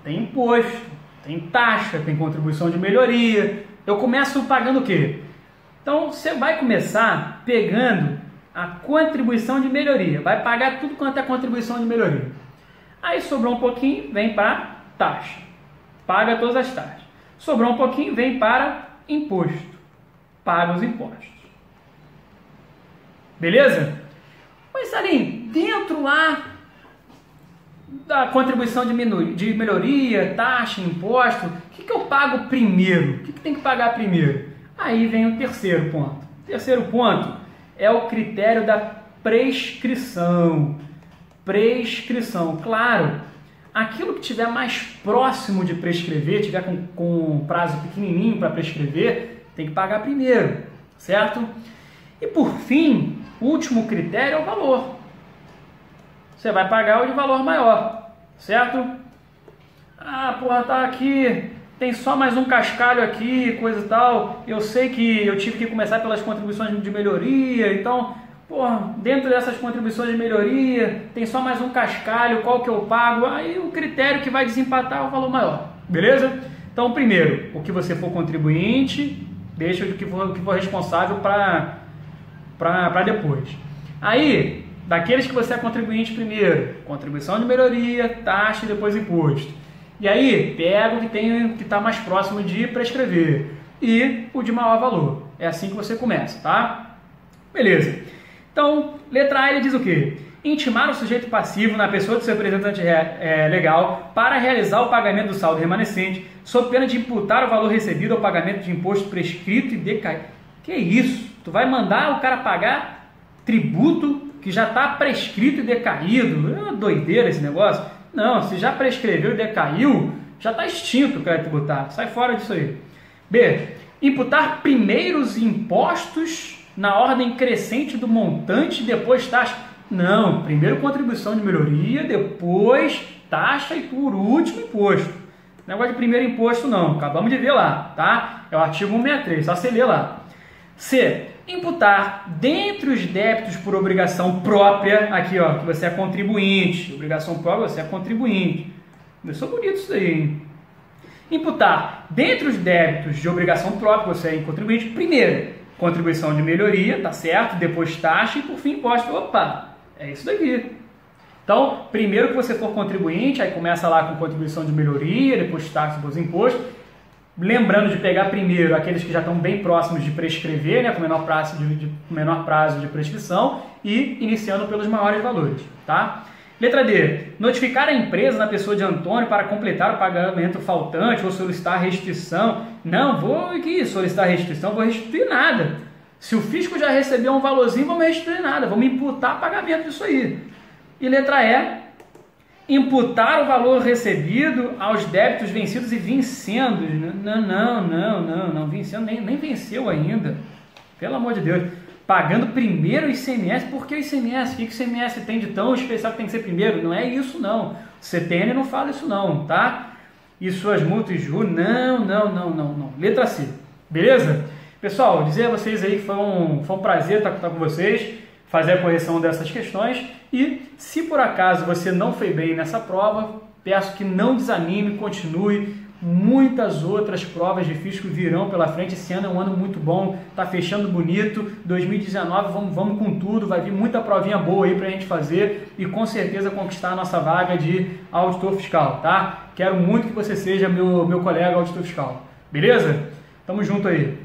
tem imposto, tem taxa, tem contribuição de melhoria, eu começo pagando o quê? Então você vai começar pegando a contribuição de melhoria, vai pagar tudo quanto é contribuição de melhoria. Aí sobrou um pouquinho, vem para taxa, paga todas as taxas. Sobrou um pouquinho, vem para imposto, paga os impostos. Beleza? Mas Salim, dentro lá da contribuição de melhoria, taxa, imposto, o que eu pago primeiro? O que tem que pagar primeiro? Aí vem o terceiro ponto. O terceiro ponto é o critério da prescrição. Claro, aquilo que tiver mais próximo de prescrever, tiver com prazo pequenininho para prescrever, tem que pagar primeiro, certo? E por fim, o último critério é o valor. Você vai pagar o de valor maior, certo? Tá aqui, tem só mais um cascalho aqui, coisa e tal. Eu sei que eu tive que começar pelas contribuições de melhoria, então Porra, dentro dessas contribuições de melhoria, tem só mais um cascalho, qual que eu pago? Aí o critério que vai desempatar é o valor maior, beleza? Então, primeiro, o que você for contribuinte, deixa o que for responsável para depois. Aí, daqueles que você é contribuinte primeiro, contribuição de melhoria, taxa e depois imposto. E aí, pega o que está mais próximo de prescrever e o de maior valor. É assim que você começa, tá? Beleza. Então, letra A ele diz o quê? Intimar o sujeito passivo na pessoa do seu representante legal para realizar o pagamento do saldo remanescente, sob pena de imputar o valor recebido ao pagamento de imposto prescrito e decaído. Que isso? Tu vai mandar o cara pagar tributo que já está prescrito e decaído? É uma doideira esse negócio. Não, se já prescreveu e decaiu, já está extinto o crédito tributário. Sai fora disso aí. B. Imputar primeiros impostos na ordem crescente do montante, depois taxa. Não, primeiro contribuição de melhoria, depois taxa e por último imposto. Negócio de primeiro imposto não, acabamos de ver lá, tá? É o artigo 163, só você ler lá. C. Imputar dentre os débitos por obrigação própria, aqui ó, que você é contribuinte, obrigação própria, você é contribuinte. Começou bonito isso aí, hein? Imputar dentre os débitos de obrigação própria, você é contribuinte, primeiro, contribuição de melhoria, tá certo? Depois taxa e por fim imposto. Opa, é isso daqui. Então, primeiro que você for contribuinte, aí começa lá com contribuição de melhoria, depois taxa, depois imposto. Lembrando de pegar primeiro aqueles que já estão bem próximos de prescrever, né, com menor prazo de prescrição e iniciando pelos maiores valores, tá? Letra D. Notificar a empresa na pessoa de Antônio para completar o pagamento faltante ou solicitar restituição. Não, solicitar restituição, vou restituir nada. Se o fisco já recebeu um valorzinho, vamos restituir nada, vamos imputar pagamento disso aí. E letra E. Imputar o valor recebido aos débitos vencidos e vencendo. Não, vencendo, nem venceu ainda. Pelo amor de Deus. Pagando primeiro o ICMS, por que o ICMS? O que o ICMS tem de tão especial que tem que ser primeiro? Não é isso não. O CTN não fala isso não, tá? E suas multas e juros, não. Letra C, beleza? Pessoal, dizer a vocês aí que foi um prazer estar com vocês, fazer a correção dessas questões e se por acaso você não foi bem nessa prova, peço que não desanime, continue. Muitas outras provas de fisco virão pela frente. Esse ano é um ano muito bom, tá fechando bonito. 2019 vamos com tudo, vai vir muita provinha boa aí pra gente fazer e com certeza conquistar a nossa vaga de auditor fiscal, tá? Quero muito que você seja meu colega auditor fiscal, beleza? Tamo junto aí.